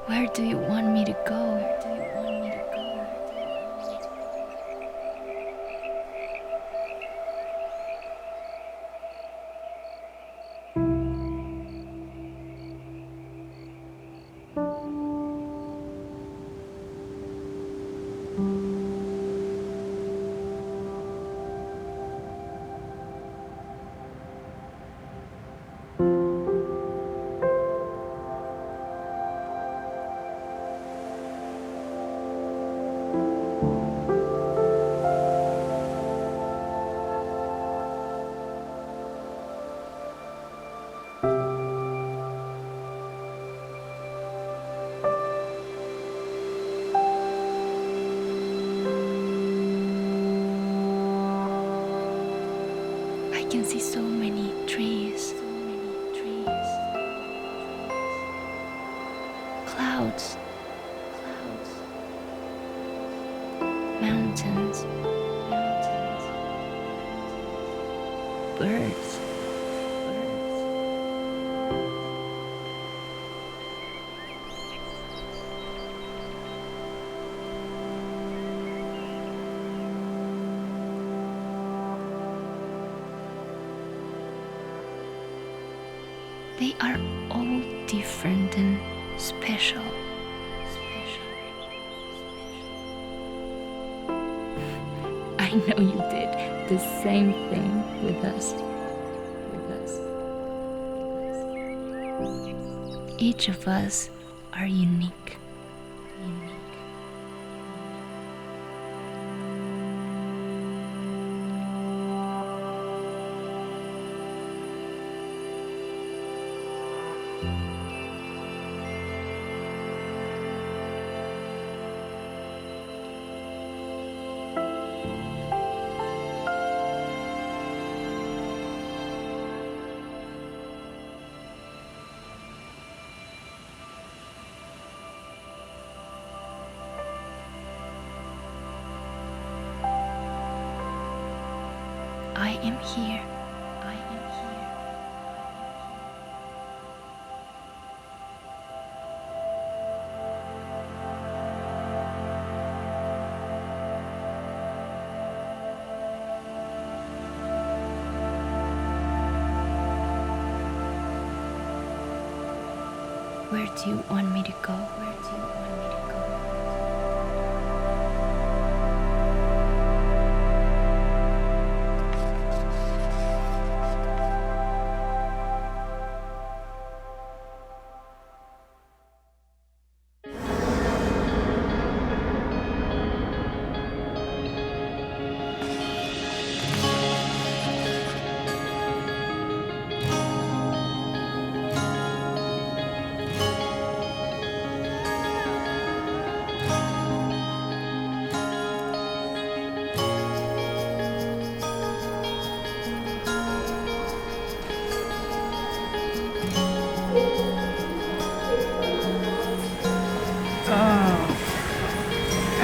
Where do you want me to go? I can see so many trees. Clouds. Mountains. Birds. They are all different and special. I know you did the same thing with us. Each of us are unique. I am here. Where do you want me to go?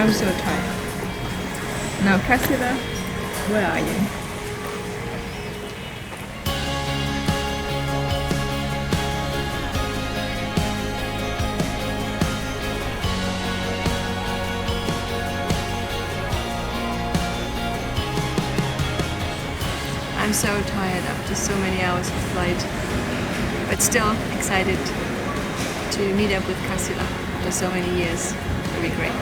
I'm so tired. Now, Cassida, where are you? I'm so tired after so many hours of flight, but still excited to meet up with Cassida after so many years. It'll be great.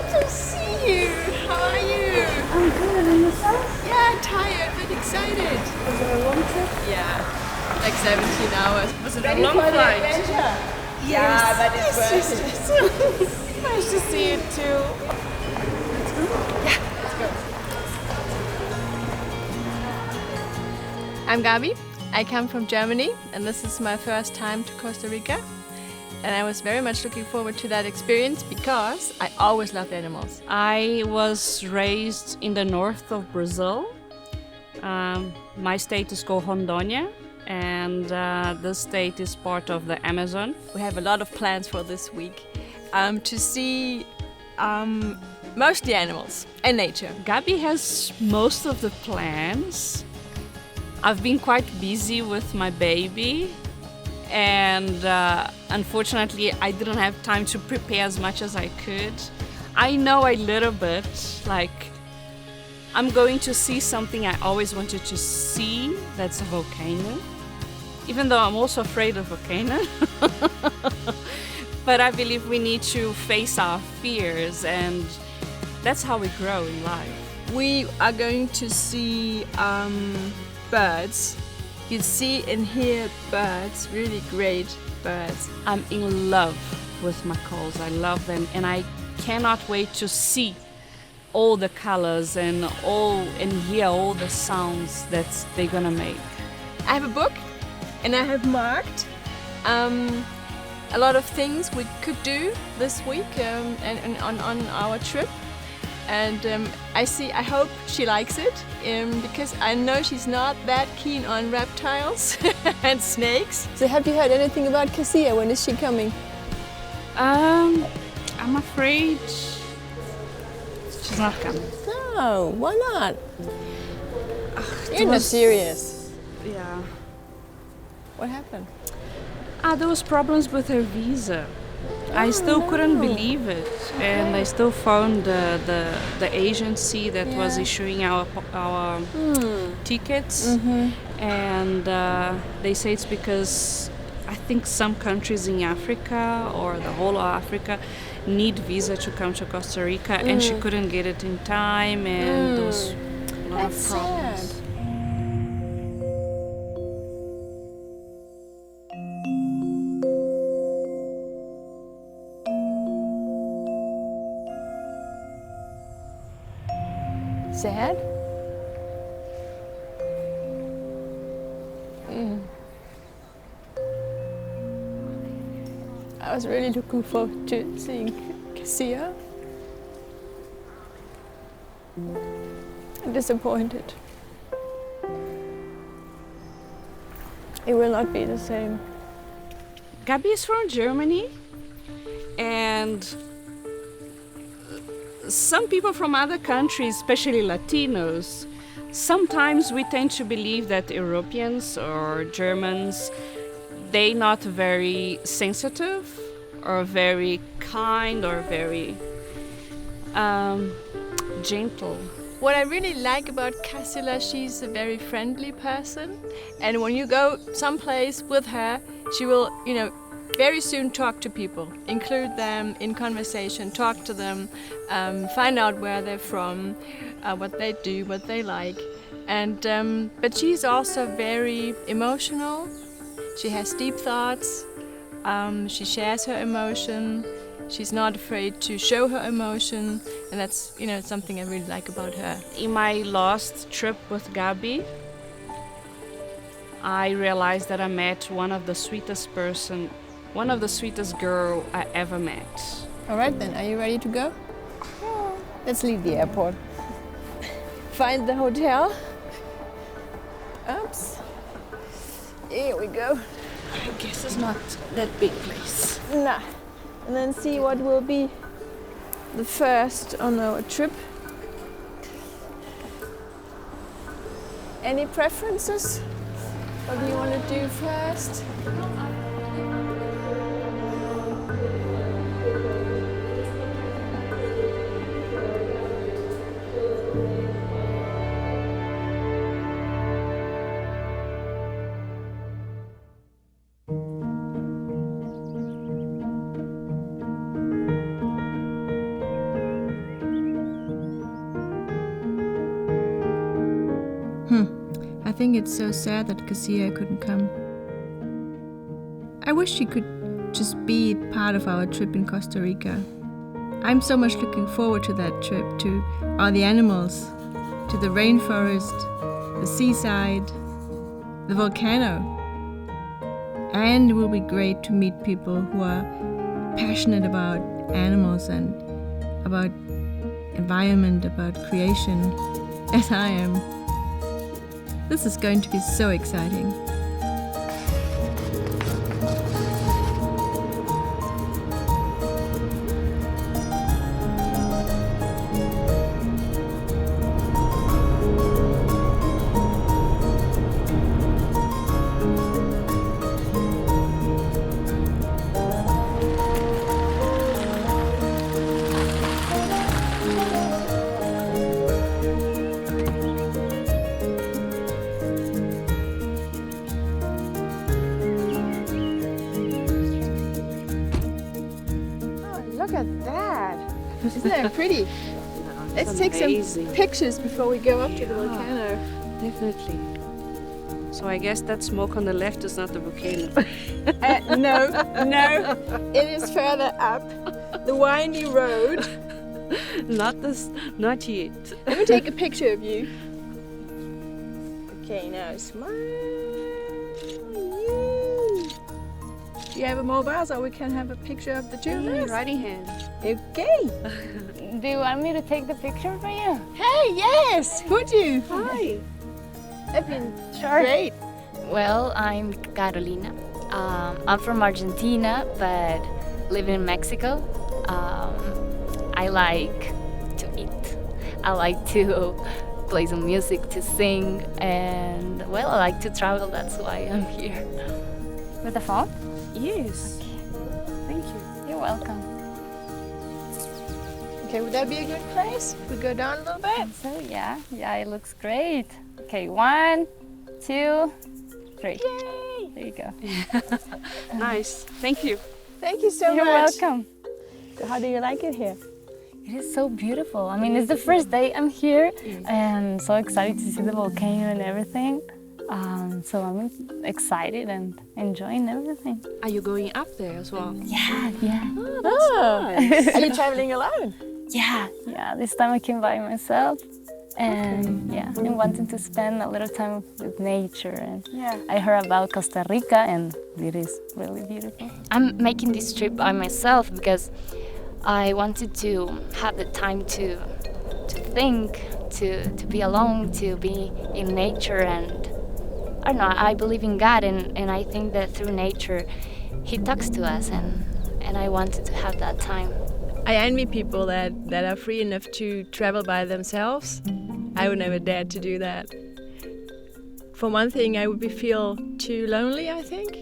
To see you. How are you? I'm good, and yourself? Yeah, tired but excited. Was it a long trip? Yeah, like 17 hours. Was it Ready a long for the flight? adventure? Yeah, but it's worth it. Nice to see you too. I'm Gabi. I come from Germany, and this is my first time to Costa Rica. And I was very much looking forward to that experience because I always loved animals. I was raised in the north of Brazil. My state is called Rondônia, and this state is part of the Amazon. We have a lot of plans for this week to see mostly animals and nature. Gabi has most of the plans. I've been quite busy with my baby, and unfortunately I didn't have time to prepare as much as I could. I know a little bit, like I'm going to see something I always wanted to see, that's a volcano. Even though I'm also afraid of volcanoes. But I believe we need to face our fears, and that's how we grow in life. We are going to see birds. You see and hear birds, really great birds. I'm in love with macaws. I love them, and I cannot wait to see all the colors and hear all the sounds that they're gonna make. I have a book, and I have marked a lot of things we could do this week and on our trip. And I hope she likes it because I know she's not that keen on reptiles and snakes. So have you heard anything about Cassia? When is she coming? I'm afraid she's not coming. No, why not? You're not serious. Yeah. What happened? There was problems with her visa. I still couldn't believe it, and I still phoned the agency that was issuing our tickets, and they say it's because I think some countries in Africa or the whole of Africa need visa to come to Costa Rica, and she couldn't get it in time, and there was a lot of problems. Sad. Sad? I was really looking forward to seeing Cassia. I'm disappointed. It will not be the same. Gabi is from Germany, and some people from other countries, especially Latinos, sometimes we tend to believe that Europeans or Germans, they're not very sensitive or very kind or very gentle. What I really like about Cassia, she's a very friendly person, and when you go someplace with her, she will, very soon talk to people, include them in conversation, talk to them, find out where they're from, what they do, what they like. And but she's also very emotional. She has deep thoughts. She shares her emotion. She's not afraid to show her emotion, and that's something I really like about her. In my last trip with Gabi, I realized that I met one of the sweetest girl I ever met. All right then, are you ready to go? Let's leave the airport. Find the hotel. Oops. Here we go. I guess it's not that big place. Nah. And then see what will be the first on our trip. Any preferences? What do you want to do first? I think it's so sad that Cassia couldn't come. I wish she could just be part of our trip in Costa Rica. I'm so much looking forward to that trip, to all the animals, to the rainforest, the seaside, the volcano. And it will be great to meet people who are passionate about animals and about environment, about creation, as I am. This is going to be so exciting. Look at that. Isn't that pretty? Let's It's take amazing. some pictures before we go up to the volcano. Definitely. So I guess that smoke on the left is not the volcano. No, it is further up the windy road. Not not yet. Let me take a picture of you. Okay, now smile. Do you have a mobile so we can have a picture of the two of us? Righty hand. Okay. Do you want me to take the picture for you? Hey, yes. Would you? Hi. That'd been Sure. great. Well, I'm Carolina. I'm from Argentina, but living in Mexico. I like to eat. I like to play some music, to sing, and well, I like to travel. That's why I'm here. With the phone? Yes. Thank you. You're welcome. Okay, would that be a good place? We go down a little bit. So yeah, it looks great. Okay, 1, 2, 3. Yay! There you go. Nice. Thank you. Thank you so You're much. welcome. How do you like it here? It is so beautiful. I mean, it's the first day I'm here, and so excited to see the volcano and everything. So I'm excited and enjoying everything. Are you going up there as well? Yeah. Are you traveling alone? Yeah. This time I came by myself, and I'm wanting to spend a little time with nature. And I heard about Costa Rica, and it is really beautiful. I'm making this trip by myself because I wanted to have the time to think, to be alone, to be in nature, and I don't know, I believe in God, and I think that through nature He talks to us, and I wanted to have that time. I envy people that are free enough to travel by themselves. I would never dare to do that. For one thing, I would feel too lonely, I think.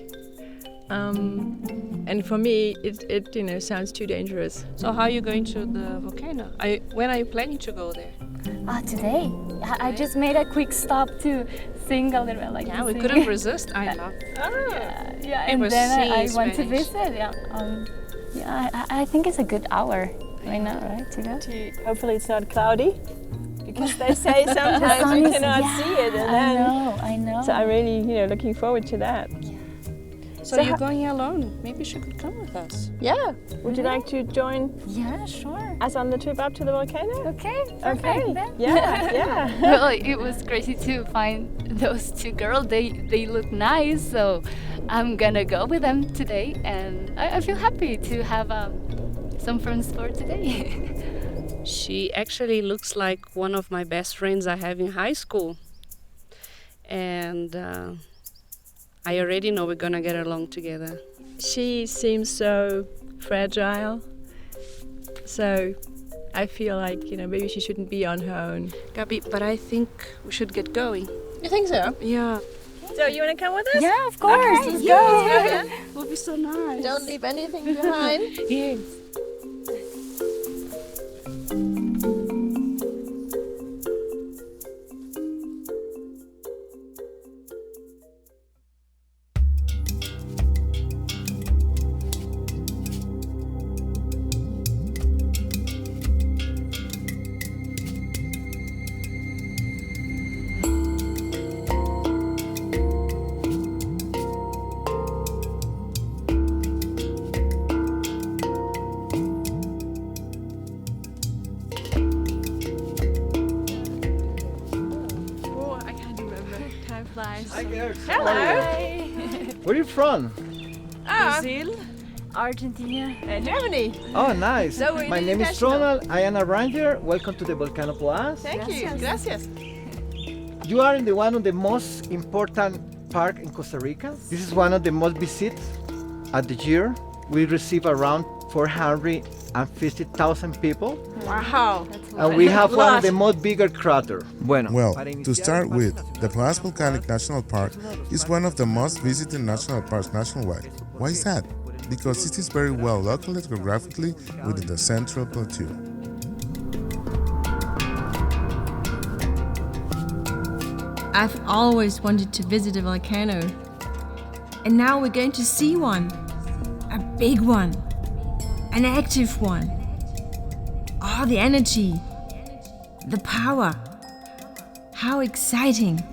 And for me, it sounds too dangerous. So how are you going to the volcano? When are you planning to go there? Today. I just made a quick stop to sing a little bit. Like Yeah, to we sing. couldn't resist. I love. Yeah, It and was then I sea want to Spanish. visit. I think it's a good hour right now, right, to go? Hopefully it's not cloudy, because they say sometimes sun you is- cannot yeah, see it. And I know. So I'm really, looking forward to that. So you're going alone? Maybe she could come with us. Yeah. Would you like to join Yeah, sure. us on the trip up to the volcano? Okay, perfect Okay. then. Yeah. Well, it was crazy to find those two girls. They look nice, so I'm gonna go with them today, and I feel happy to have some friends for today. She actually looks like one of my best friends I have in high school. And I already know we're gonna get along together. She seems so fragile. So I feel like, maybe she shouldn't be on her own. Gabi, but I think we should get going. You think so? Yeah. So you want to come with us? Yeah, of course. Okay, Let's yeah. go. Would be so nice. Don't leave anything behind. Yes. Oh, I can't remember. Time flies. Hi girls. Hello. Where are you from? Brazil? Argentina. Germany. Oh, nice. So we're My name is international. Ronald. I am a ranger. Welcome to the Volcano Plus. Thank you. Gracias. You are in one of the most important park in Costa Rica. This is one of the most visited at the year. We receive around 450,000 people. Wow. And we have one of Lot. the most bigger crater. Bueno, Well, para to iniciar start el with, paso the nacional- Plus Volcanic National Park is one of the most visited national parks nationwide. Why is that? Because it is very well located geographically within the Central Plateau. I've always wanted to visit a volcano. And now we're going to see one. A big one. an active one. Oh, the energy, the power. How exciting.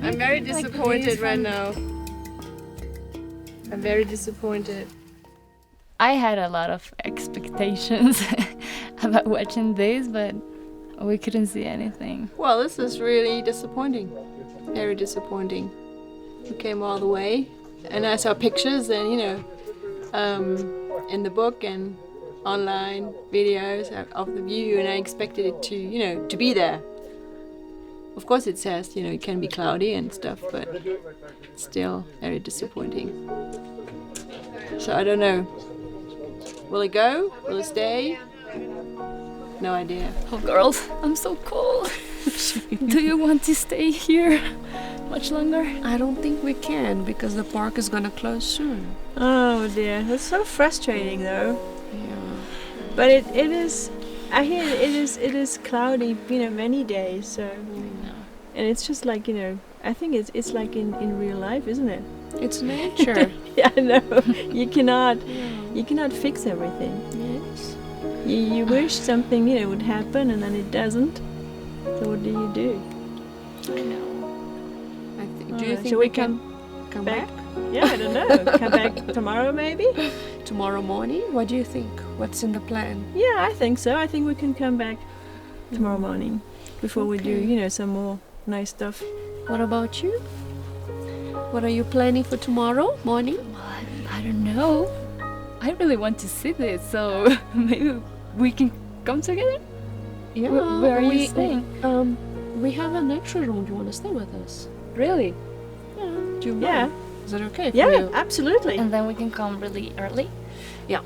I'm very disappointed right now. I'm very disappointed. I had a lot of expectations about watching this, but we couldn't see anything. Well, this is really disappointing. Very disappointing. We came all the way, and I saw pictures and, in the book and online videos of the view, and I expected it to, to be there. Of course it says, it can be cloudy and stuff, but still very disappointing. So I don't know. Will it go? Will it stay? No idea. Oh, girls, I'm so cold. Do you want to stay here much longer? I don't think we can because the park is gonna close soon. Oh dear, that's so frustrating though. Yeah. But it is. I hear it is cloudy, many days. So, and it's just like I think it's like in real life, isn't it? It's nature. Yeah, I know. You cannot fix everything. Yes. You wish something would happen and then it doesn't. So what do you do? I know. Do you think shall we we can come back? Yeah, I don't know. Come back tomorrow maybe? Tomorrow morning? What do you think? What's in the plan? Yeah, I think so. I think we can come back tomorrow morning before we do, some more nice stuff. What about you? What are you planning for tomorrow morning? I don't know. I really want to see this, so maybe we can come together? Yeah. Where are you staying? We have an extra room. Do you want to stay with us? Really? Yeah. Do you mind? Yeah. Is that okay for Yeah, you? absolutely. And then we can come really early? Yeah.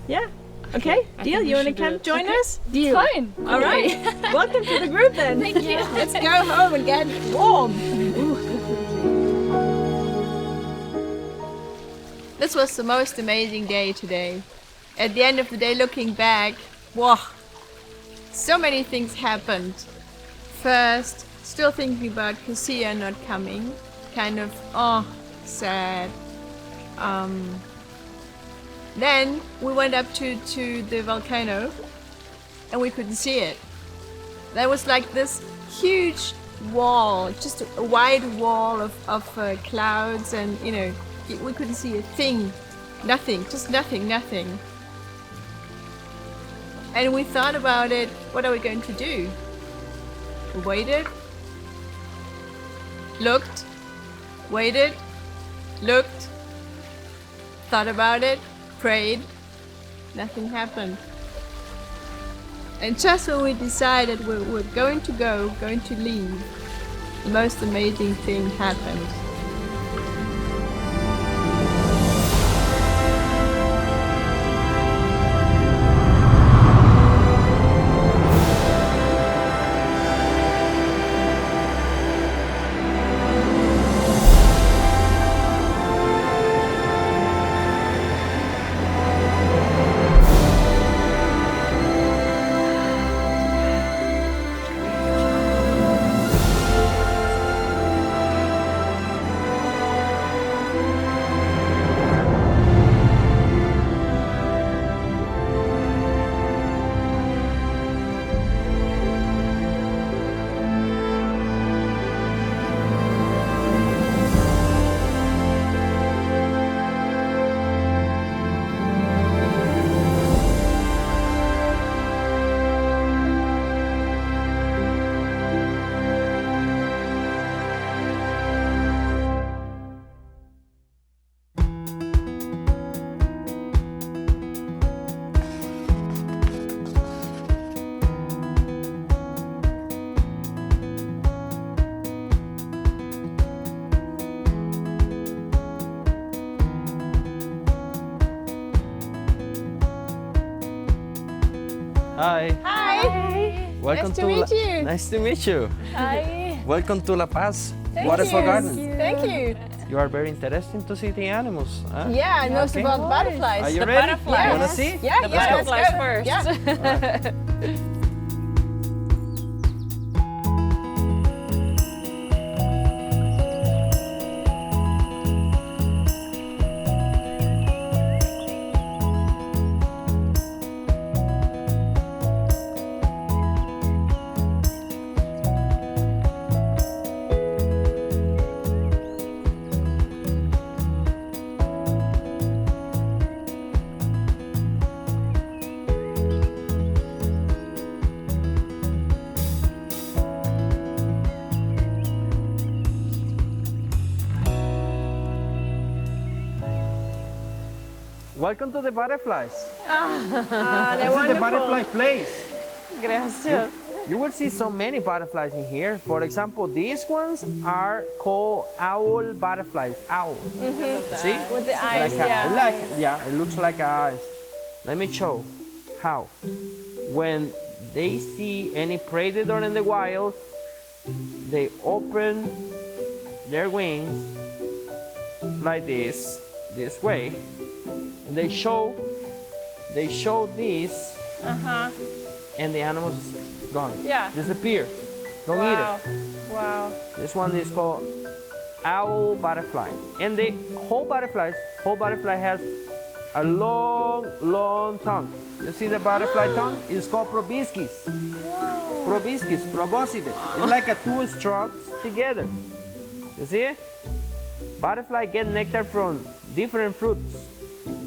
Yeah. Okay, I deal. think You we want to should do come it. join us? Deal. Fine. All right. Welcome to the group then. Thank you. Let's go home and get warm. This was the most amazing day today. At the end of the day, looking back, wow, so many things happened. First, still thinking about Cassia not coming, kind of, sad. Then we went up to the volcano and we couldn't see it. There was like this huge wall, just a wide wall of clouds, and we couldn't see a thing, nothing, just nothing. And we thought about it, what are we going to do? We waited, looked, waited, looked, thought about it, prayed, nothing happened. And just when we decided we're going to leave, the most amazing thing happened. Hi. Hi! Welcome Nice to meet you. Nice to meet you. Hi. Welcome to La Paz Thank Waterfall you. Garden. Thank you. You are very interested to see the animals. Huh? Yeah, I know Okay. about butterflies. Are you The ready? butterflies. You wanna see? Yeah, The yeah, let's butterflies go. first. Yeah. Welcome to the butterflies. They're This is the wonderful. butterfly place. Gracias. You will see so many butterflies in here. For example, these ones are called owl butterflies. Owl. See? With the eyes, yeah. It looks like eyes. Let me show how. When they see any predator in the wild, they open their wings like this way, and they show this, and the animal's gone. Yeah. Disappear. Don't eat it. Wow. This one is called owl butterfly. And the whole butterfly has a long tongue. You see the butterfly tongue? It's called proboscis. Proboscis. It's like a two strokes together. You see it? Butterfly get nectar from different fruits.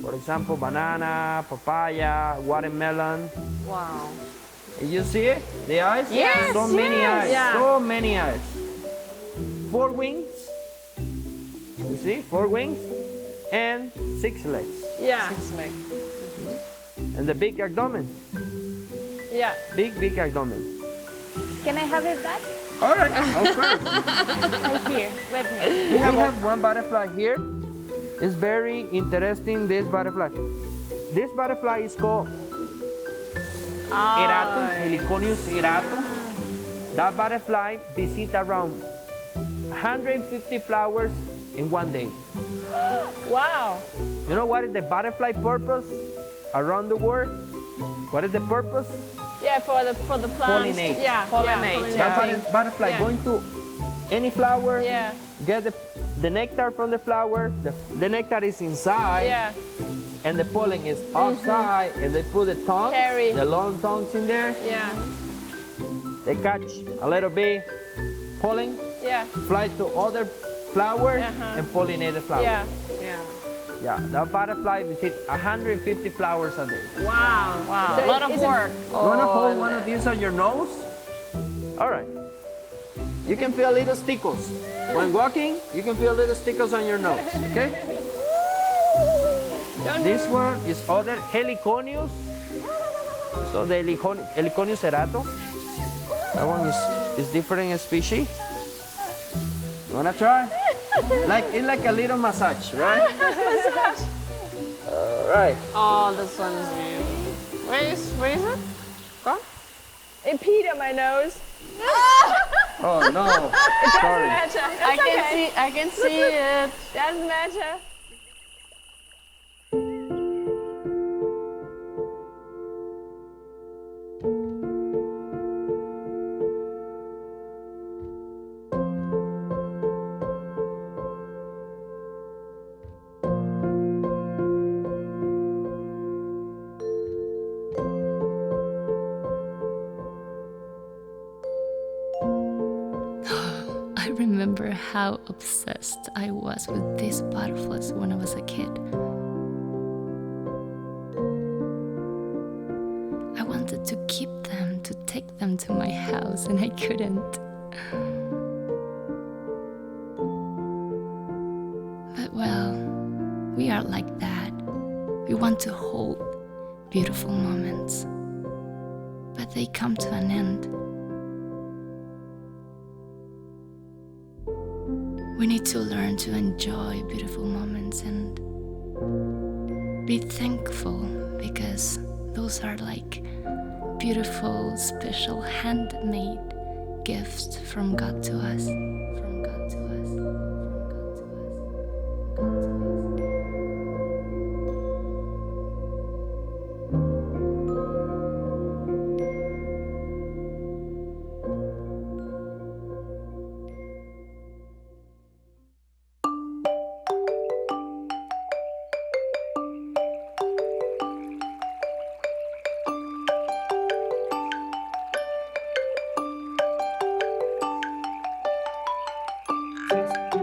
For example, banana, papaya, watermelon. Wow. You see it? The eyes? Yes, So many yes. eyes. Yeah. So many eyes. 4 wings. You see? 4 wings. And 6 legs. Yeah. And the big abdomen. Yeah. Big abdomen. Can I have it back? All right. Of course. Right here, with me. We have one butterfly here. It's very interesting, this butterfly. This butterfly is called Eratum, Heliconius eratum. That butterfly visits around 150 flowers in one day. Wow. You know what is the butterfly purpose around the world? What is the purpose? Yeah, for the plants. Pollinate. Yeah. Pollinate. That butterfly Yeah. going to any flower, Yeah. get the nectar from the flower. The nectar is inside, Yeah. and the pollen is outside, and they put the tongue, Carry. the long tongues in there. Yeah. They catch a little bit pollen, Yeah. fly to other flowers, Uh-huh. and pollinate the flower. Yeah. Yeah, that butterfly visits 150 flowers a day. Wow. Wow, So a lot of is it- work. You wanna hold one of these on your nose? All right. You can feel little stickles. When walking, you can feel little stickles on your nose, okay? This one is other Heliconius. So the Heliconius eratum. That one is different species. You wanna try? It's like a little massage, right? All right. Oh, this one is beautiful. Where is it? Gone? It peed on my nose. Oh no. Sorry. I can see it. Doesn't matter. I remember how obsessed I was with these butterflies when I was a kid. I wanted to keep them, to take them to my house, and I couldn't. But well, we are like that. We want to hold beautiful moments, but they come to an end. We need to learn to enjoy beautiful moments and be thankful, because those are like beautiful, special, handmade gifts from God to us. From God to us. From God to us. God to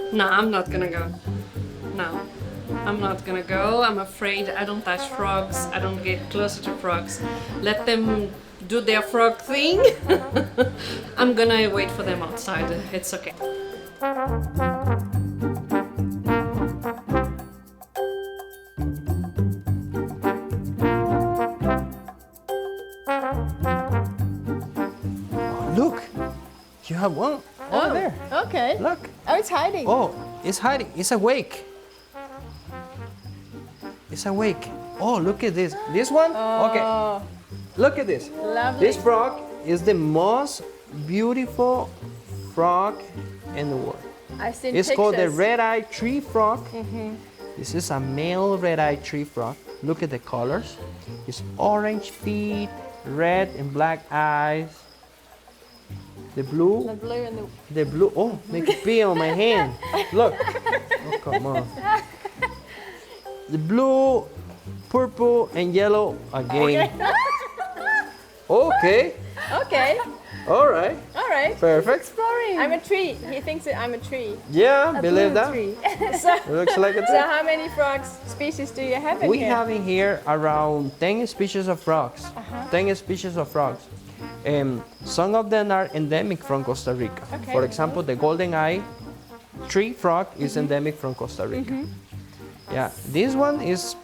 us. No, I'm not gonna go. No, I'm not gonna go. I'm afraid I don't touch frogs. I don't get closer to frogs. Let them do their frog thing. I'm gonna wait for them outside. It's okay. Look, you have one over there. Okay. Look. Oh, it's hiding. Oh, it's hiding. It's awake. It's awake. Oh, look at this. This one? Okay. Look at this. Lovely. This frog is the most beautiful frog in the world. I've seen It's pictures. called the red-eyed tree frog. This is a male red-eyed tree frog. Look at the colors. It's orange feet, red and black eyes. The blue. The blue and The blue. Oh, make it pee on my hand. Look. Oh, come on. The blue, purple, and yellow again. Okay. Okay. All right. All right. Perfect. Exploring. I'm a tree. He thinks that I'm a tree. Yeah, A believe blue that. tree. It looks like a So tree. how many frogs species do you have in We here? have in here around 10 species of frogs. 10 species of frogs. Some of them are endemic from Costa Rica. Okay. For example, the golden eye tree frog is endemic from Costa Rica. Yeah, this one is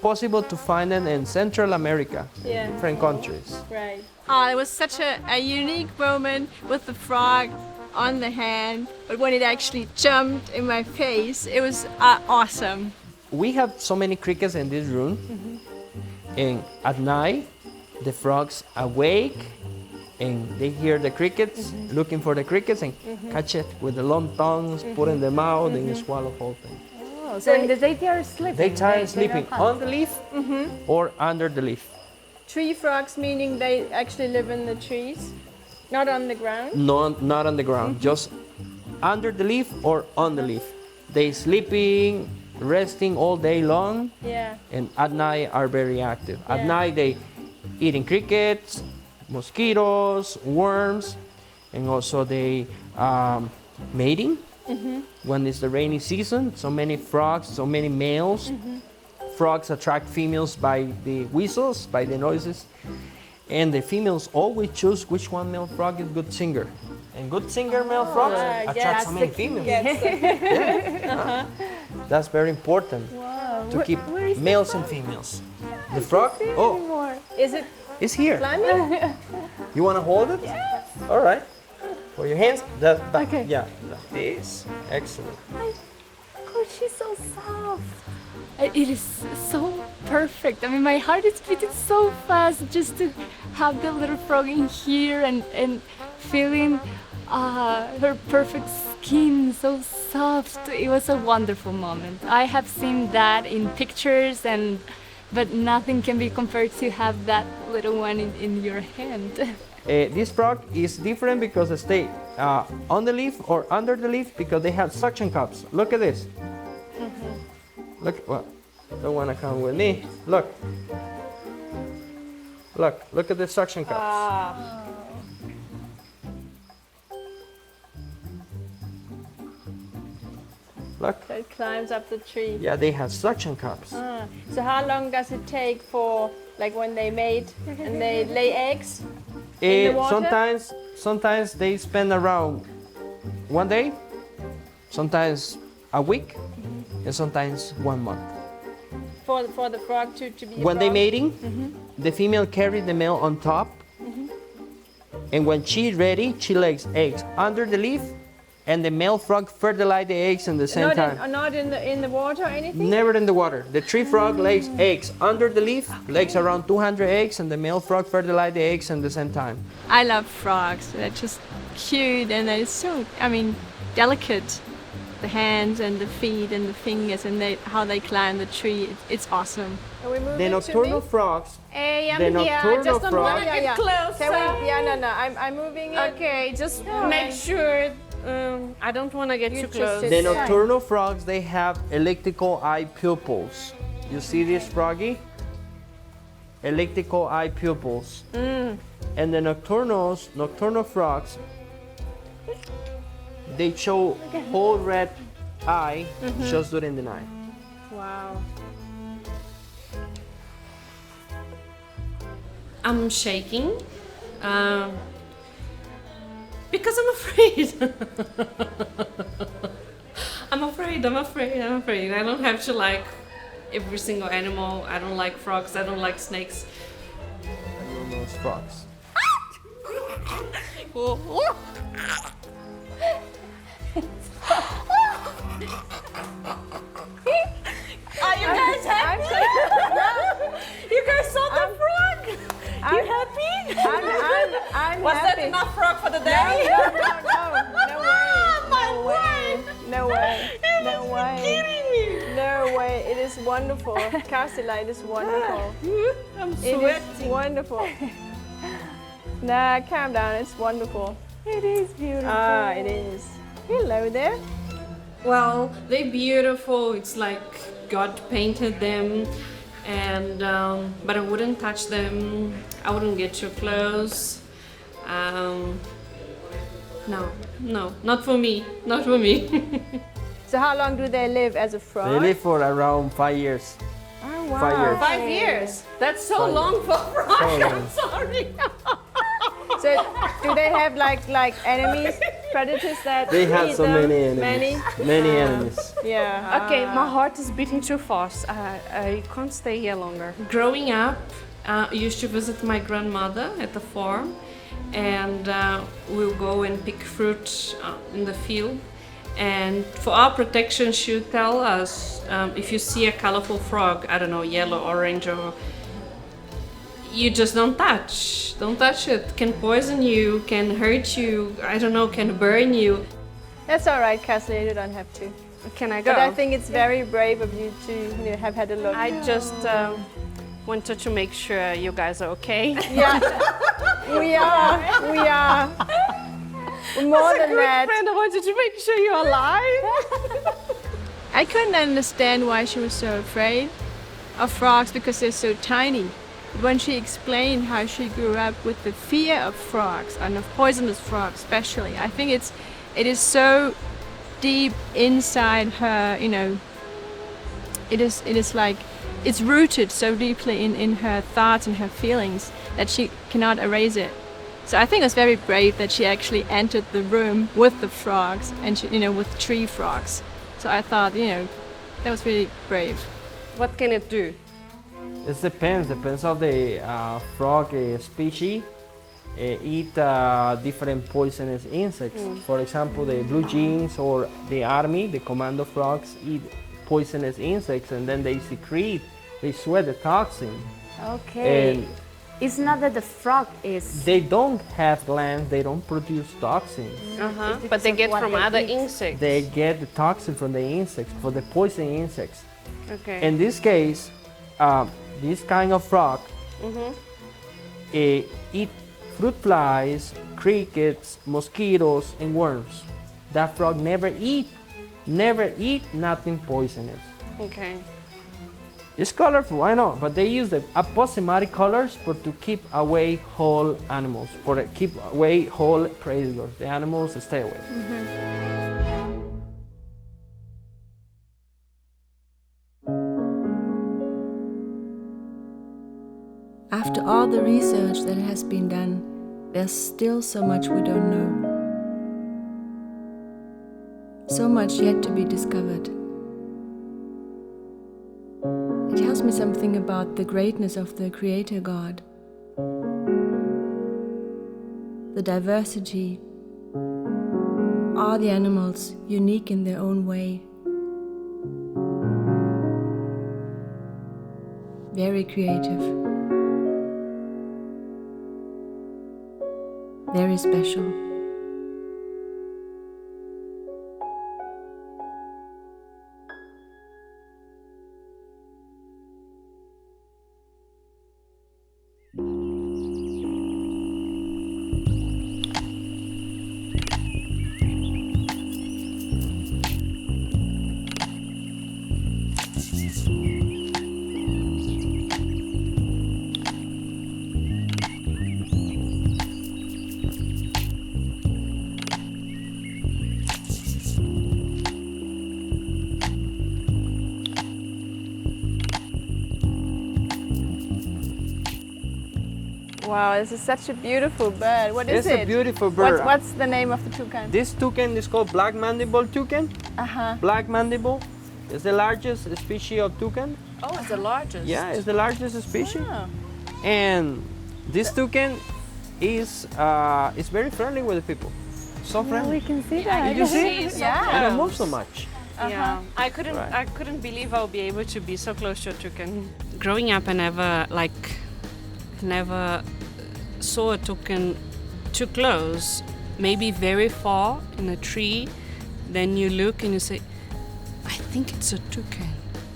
possible to find it in Central America, Yeah. different countries. Right. It was such a unique moment with the frog on the hand, but when it actually jumped in my face, it was awesome. We have so many crickets in this room, and at night, the frogs awake, and they hear the crickets, looking for the crickets, and catch it with the long tongues, put in the mouth, and swallow whole thing. Oh, so in the day they are sleeping. They try don't sleeping hunt. on the leaf or under the leaf. Tree frogs meaning they actually live in the trees, not on the ground. No, not on the ground, just under the leaf or on the leaf. They sleeping, resting all day long, Yeah. and at night are very active. At Yeah. night they eating crickets, mosquitoes, worms, and also they mating. When it's the rainy season, so many frogs, so many males. Frogs attract females by the whistles, by the noises. And the females always choose which one male frog is good singer. And good singer male frogs attract so many females. That's very important to keep males and females. The frog, oh, Is it it's here. climbing? You want to hold it? Yes. All right. For your hands, that back. Okay. Yeah, like this. Excellent. Oh, she's so soft. It is so perfect. I mean, my heart is beating so fast just to have the little frog in here and feeling her perfect skin, so soft. It was a wonderful moment. I have seen that in pictures, but nothing can be compared to have that little one in your hand. This frog is different because they stay on the leaf or under the leaf because they have suction cups. Look at this. Look, well, don't want to come with me. Look. Look at the suction cups. Look. So it climbs up the tree. Yeah, they have suction cups. So how long does it take for, like, when they mate and they lay eggs in the water? Sometimes they spend around 1 day, sometimes a week, and sometimes 1 month. For the frog to be a When they're frog? mating, the female carries the male on top, and when she's ready, she lays eggs under the leaf, and the male frog fertilizes the eggs in the same time. Not in the water or anything? Never in the water. The tree frog lays eggs under the leaf, lays around 200 eggs, and the male frog fertilizes the eggs in the same time. I love frogs. They're just cute and they're so, I mean, delicate. The hands and the feet and the fingers and how they climb the tree. It's awesome. Are we moving The nocturnal frogs. Hey, I'm The here. I nocturnal just don't want to frog. get close. No. I'm moving it. Okay, just make sure. I don't want to get too close. The nocturnal frogs, they have elliptical eye pupils. You see this froggy? Elliptical eye pupils. And the nocturnal frogs, they show whole red eye just during the night. Wow. I'm shaking because I'm afraid. I'm afraid. I don't have to like every single animal. I don't like frogs. I don't like snakes. I don't know those frogs. Are you guys happy? You guys saw the frog? You happy? I'm Was happy. that enough frog for the day? No way. Kidding me. No way. It is wonderful. Castilla, it is wonderful. I'm It is sweating. wonderful. Nah, calm down. It's wonderful. It is beautiful. Ah, it is. Hello there. Well, they're beautiful. It's like God painted them, and but I wouldn't touch them. I wouldn't get too close. No, not for me. Not for me. So how long do they live as a frog? They live for around 5 years. Oh, wow. 5 years. 5 years. That's so 5 long for a frog. So I'm long. sorry. So do they have like enemies, predators that They have eat so them? many enemies. Many enemies. Yeah. Okay, my heart is beating too fast. I can't stay here longer. Growing up, I used to visit my grandmother at the farm, and we'll go and pick fruit in the field. And for our protection, she would tell us if you see a colorful frog, I don't know, yellow, orange, or you just don't touch. Don't touch it. Can poison you, can hurt you, I don't know, can burn you. That's all right, Cassie. You don't have to. Can I go? But I think it's very brave of you to have had a look. I just wanted to make sure you guys are okay. Yeah, we are. More than that. Friend, I wanted to make sure you're alive. I couldn't understand why she was so afraid of frogs because they're so tiny. But when she explained how she grew up with the fear of frogs and of poisonous frogs especially, I think it is so deep inside her, you know, it is like it's rooted so deeply in her thoughts and her feelings that she cannot erase it. So I think it was very brave that she actually entered the room with the frogs and she, you know, with tree frogs. So I thought, you know, that was really brave. What can it do? It depends on the frog species. Eat different poisonous insects. For example, the blue jeans or the army, the commando frogs eat poisonous insects and then they sweat the toxin. Okay. And it's not that the frog is. they don't have glands, they don't produce toxins. But they get what from they other eat. insects. They get the toxin from the insects, for the poison insects. Okay. In this case, this kind of frog eat fruit flies, crickets, mosquitoes, and worms. That frog never eat nothing poisonous. Okay. It's colorful, I know, but they use the aposematic colors to keep away whole animals, to keep away whole predators. The animals stay away. After all the research that has been done, there's still so much we don't know. So much yet to be discovered. It tells me something about the greatness of the Creator God, the diversity, all the animals unique in their own way. Very creative. Very special. Wow, this is such a beautiful bird. What is it? It's a beautiful bird. What's the name of the toucan? This toucan is called black mandible toucan. Black mandible is the largest species of toucan. Oh, it's the largest. Yeah, it's the largest species. Wow. And this toucan is very friendly with the people. So friendly. We can see that. Did you see? Yeah. They don't move so much. Yeah, I couldn't believe I would be able to be so close to a toucan. Growing up, I never saw a toucan too close. Maybe very far in a tree, then you look and you say, I think it's a toucan.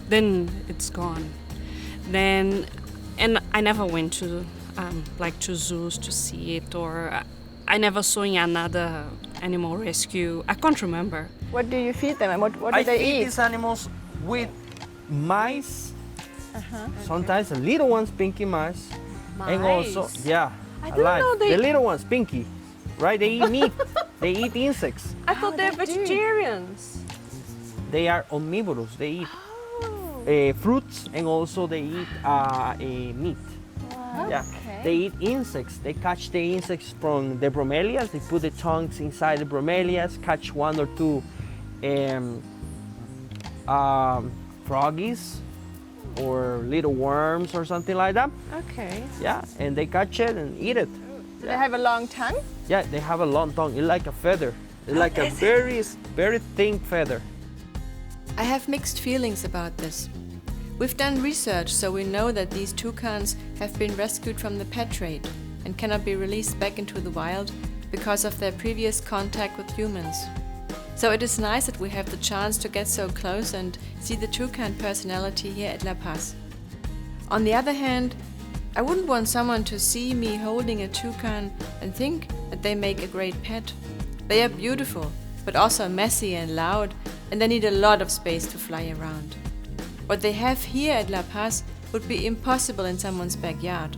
Then it's gone. And I never went to to zoos to see it, or I never saw in another animal rescue. I can't remember. What do you feed them and what do I they feed eat? these animals with mice. Sometimes the little ones, pinky mice. And also, yeah, I didn't know the little ones, pinky, right? They eat meat. They eat insects. I thought they're vegetarians. They are omnivorous. They eat fruits and also they eat meat. Wow. Yeah, they eat insects. They catch the insects from the bromeliads. They put the tongues inside the bromeliads, catch one or two froggies or little worms or something like that. Okay. Yeah, and they catch it and eat it. Do they have a long tongue? Yeah, they have a long tongue. It's like a feather. It's like a very, very thin feather. I have mixed feelings about this. We've done research, so we know that these toucans have been rescued from the pet trade and cannot be released back into the wild because of their previous contact with humans. So it is nice that we have the chance to get so close and see the toucan personality here at La Paz. On the other hand, I wouldn't want someone to see me holding a toucan and think that they make a great pet. They are beautiful, but also messy and loud, and they need a lot of space to fly around. What they have here at La Paz would be impossible in someone's backyard.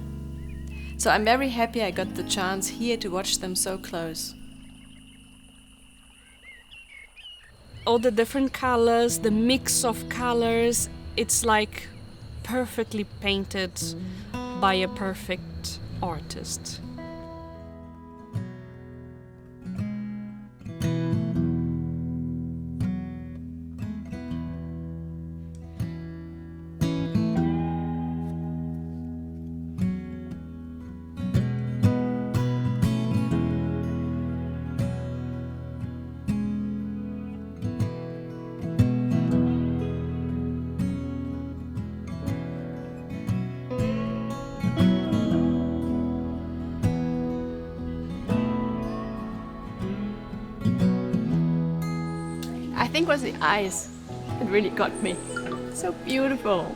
So I'm very happy I got the chance here to watch them so close. All the different colors, the mix of colors, it's like perfectly painted by a perfect artist. I think it was the eyes that really got me. So beautiful.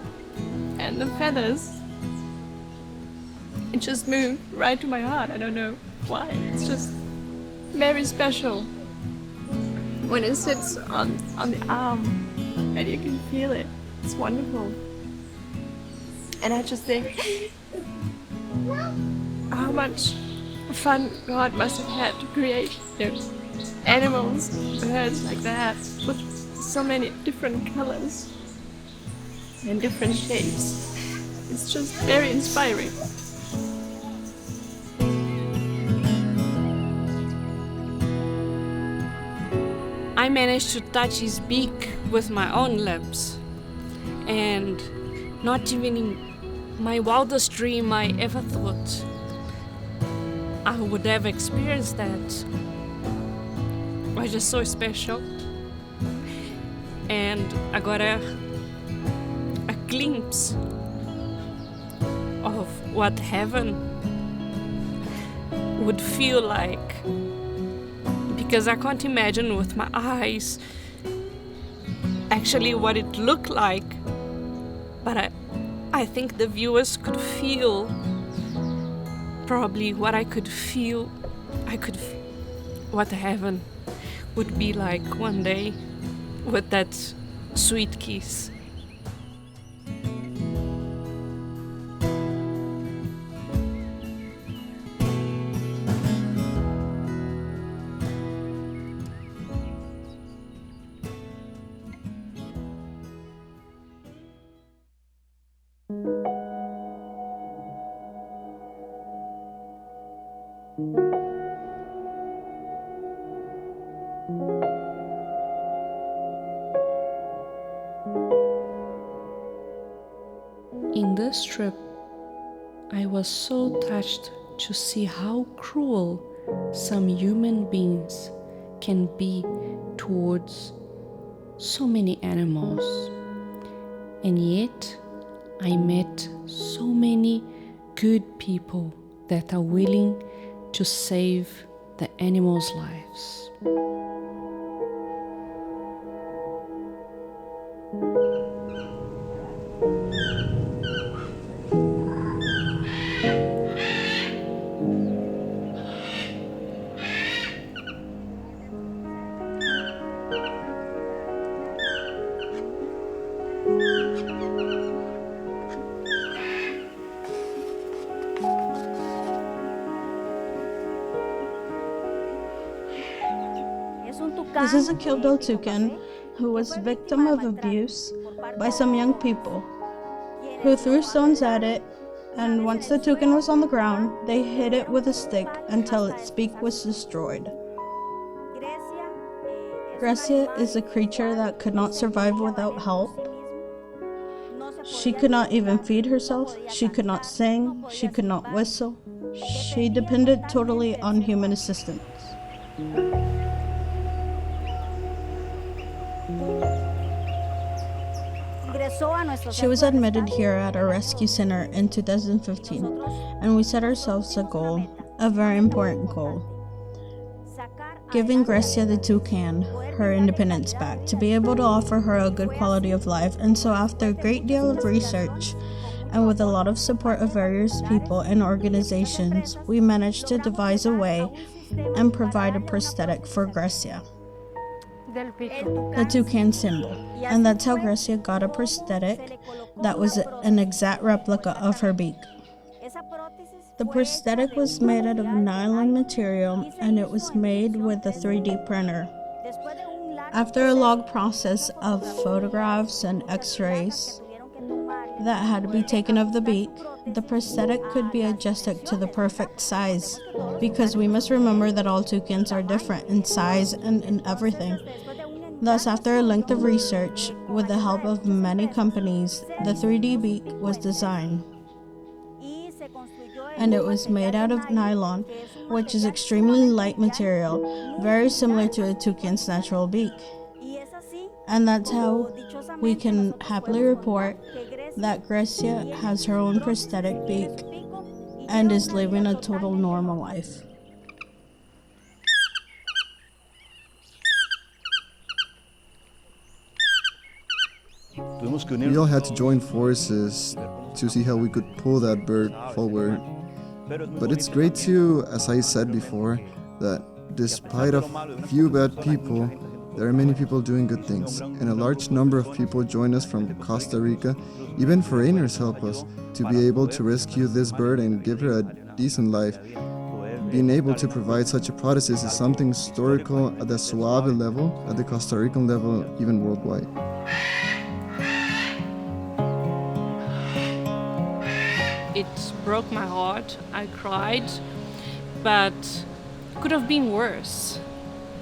And the feathers. It just moved right to my heart. I don't know why. It's just very special. When it sits on the arm and you can feel it. It's wonderful. And I just think how much fun God must have had to create animals, birds like that, with so many different colors and different shapes. It's just very inspiring. I managed to touch his beak with my own lips, and not even in my wildest dream I ever thought I would have experienced that. It was just so special, and I got a glimpse of what heaven would feel like, because I can't imagine with my eyes actually what it looked like, but I think the viewers could feel probably what I could feel. What heaven would be like one day with that sweet kiss. In this trip, I was so touched to see how cruel some human beings can be towards so many animals. And yet, I met so many good people that are willing to save the animals' lives. This is a killed toucan who was victim of abuse by some young people who threw stones at it, and once the toucan was on the ground, they hit it with a stick until its beak was destroyed. Grecia is a creature that could not survive without help. She could not even feed herself, she could not sing, she could not whistle. She depended totally on human assistance. She was admitted here at our rescue center in 2015, and we set ourselves a goal, a very important goal. Giving Grecia the toucan her independence back, to be able to offer her a good quality of life. And so after a great deal of research, and with a lot of support of various people and organizations, we managed to devise a way and provide a prosthetic for Grecia. The toucan symbol. And that's how Grecia got a prosthetic that was an exact replica of her beak. The prosthetic was made out of nylon material, and it was made with a 3D printer. After a long process of photographs and x-rays that had to be taken of the beak, the prosthetic could be adjusted to the perfect size, because we must remember that all toucans are different in size and in everything. Thus, after a length of research, with the help of many companies, the 3D beak was designed. And it was made out of nylon, which is extremely light material, very similar to a toucan's natural beak. And that's how we can happily report that Grecia has her own prosthetic beak and is living a total normal life. We all had to join forces to see how we could pull that bird forward. But it's great too, as I said before, that despite of few bad people, there are many people doing good things, and a large number of people join us from Costa Rica. Even foreigners help us to be able to rescue this bird and give her a decent life. Being able to provide such a process is something historical at the Suave level, at the Costa Rican level, even worldwide. It broke my heart. I cried, but it could have been worse.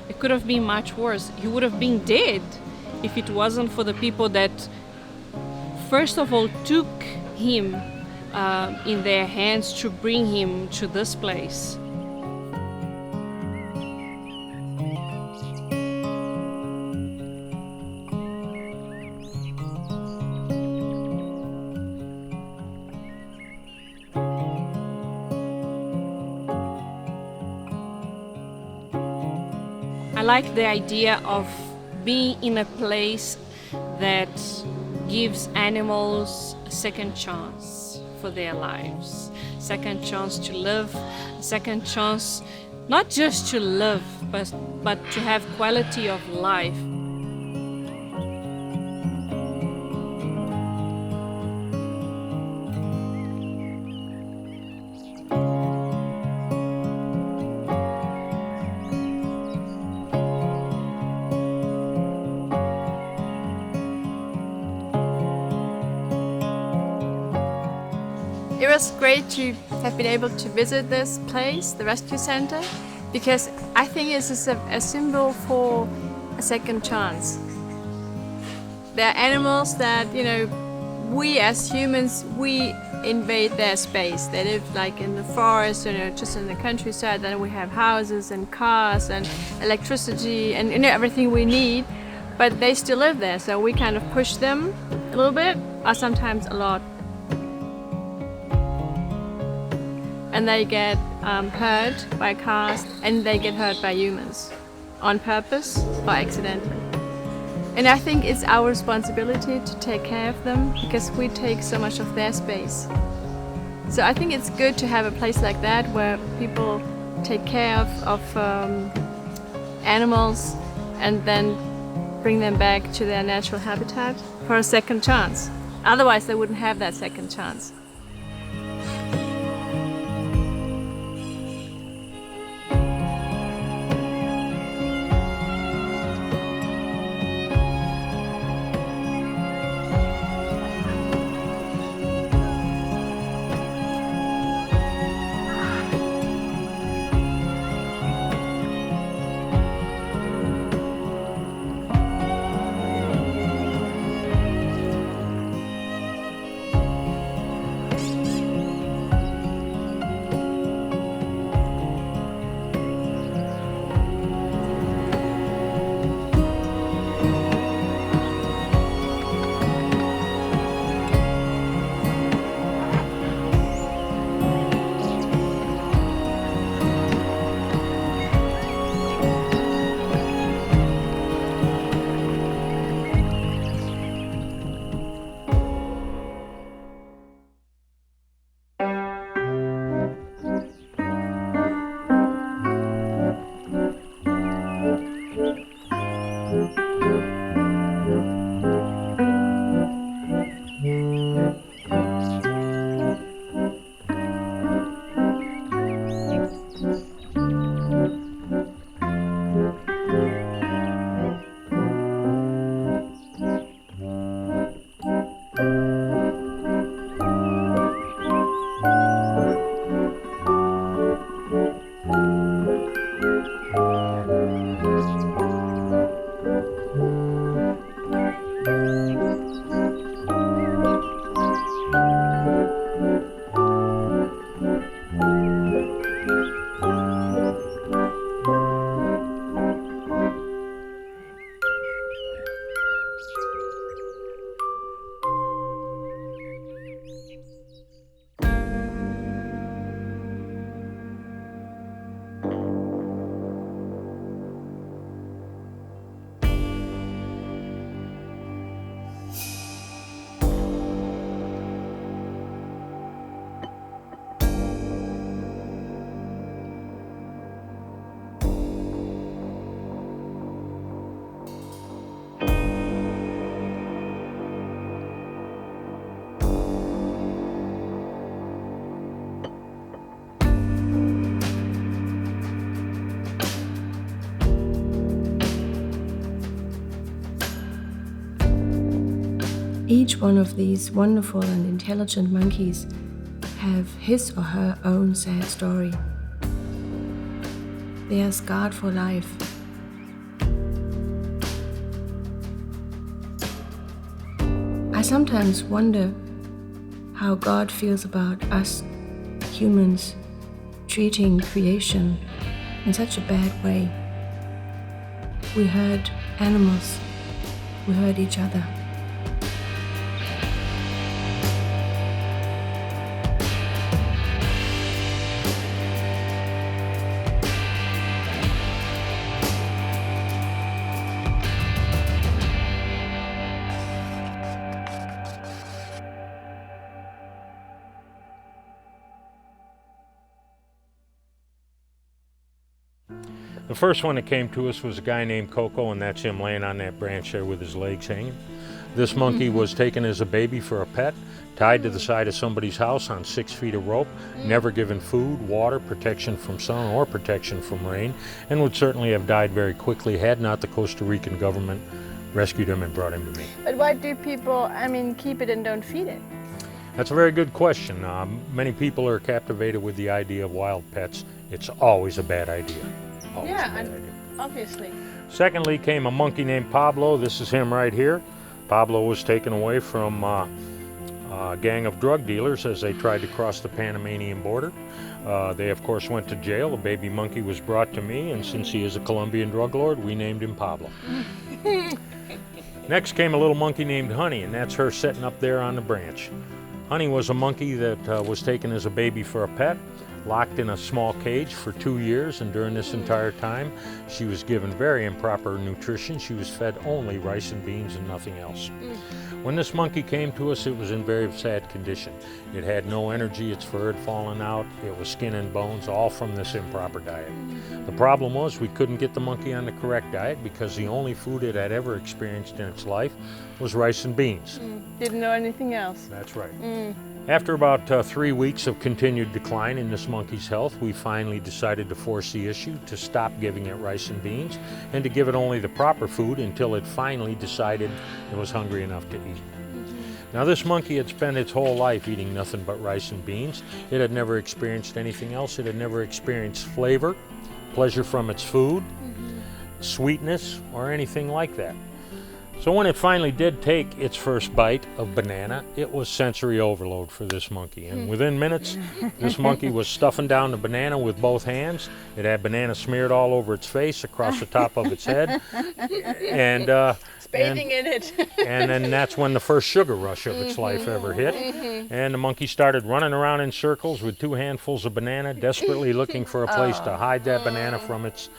It could have been much worse. He would have been dead if it wasn't for the people that, first of all, took him in their hands to bring him to this place. I like the idea of being in a place that gives animals a second chance for their lives, second chance to live, second chance not just to live, but to have quality of life. It was great to have been able to visit this place, the rescue center, because I think it's just a symbol for a second chance. There are animals that, we as humans, we invade their space. They live like in the forest, just in the countryside. Then we have houses and cars and electricity and everything we need, but they still live there. So we kind of push them a little bit, or sometimes a lot. And they get hurt by cars, and they get hurt by humans, on purpose or accidentally. And I think it's our responsibility to take care of them, because we take so much of their space. So I think it's good to have a place like that where people take care of animals and then bring them back to their natural habitat for a second chance. Otherwise they wouldn't have that second chance. Each one of these wonderful and intelligent monkeys have his or her own sad story. They are scarred for life. I sometimes wonder how God feels about us humans treating creation in such a bad way. We hurt animals, we hurt each other. The first one that came to us was a guy named Coco, and that's him laying on that branch there with his legs hanging. This monkey was taken as a baby for a pet, tied to the side of somebody's house on 6 feet of rope, never given food, water, protection from sun, or protection from rain, and would certainly have died very quickly had not the Costa Rican government rescued him and brought him to me. But why do people, keep it and don't feed it? That's a very good question. Many people are captivated with the idea of wild pets. It's always a bad idea. Obviously. Secondly came a monkey named Pablo. This is him right here. Pablo was taken away from a gang of drug dealers as they tried to cross the Panamanian border. They of course went to jail. The baby monkey was brought to me, and since he is a Colombian drug lord, we named him Pablo. Next came a little monkey named Honey, and that's her sitting up there on the branch. Honey was a monkey that was taken as a baby for a pet, locked in a small cage for 2 years, and during this entire time she was given very improper nutrition. She was fed only rice and beans and nothing else. When this monkey came to us, it was in very sad condition. It had no energy, its fur had fallen out, it was skin and bones, all from this improper diet. The problem was we couldn't get the monkey on the correct diet because the only food it had ever experienced in its life was rice and beans. Didn't know anything else. That's right. After about 3 weeks of continued decline in this monkey's health, we finally decided to force the issue to stop giving it rice and beans and to give it only the proper food until it finally decided it was hungry enough to eat. Now this monkey had spent its whole life eating nothing but rice and beans. It had never experienced anything else. It had never experienced flavor, pleasure from its food, sweetness, or anything like that. So when it finally did take its first bite of banana, it was sensory overload for this monkey. And within minutes, this monkey was stuffing down the banana with both hands. It had banana smeared all over its face, across the top of its head. And bathing in it. And then that's when the first sugar rush of its life ever hit. And the monkey started running around in circles with 2 handfuls of banana, desperately looking for a place to hide that banana from its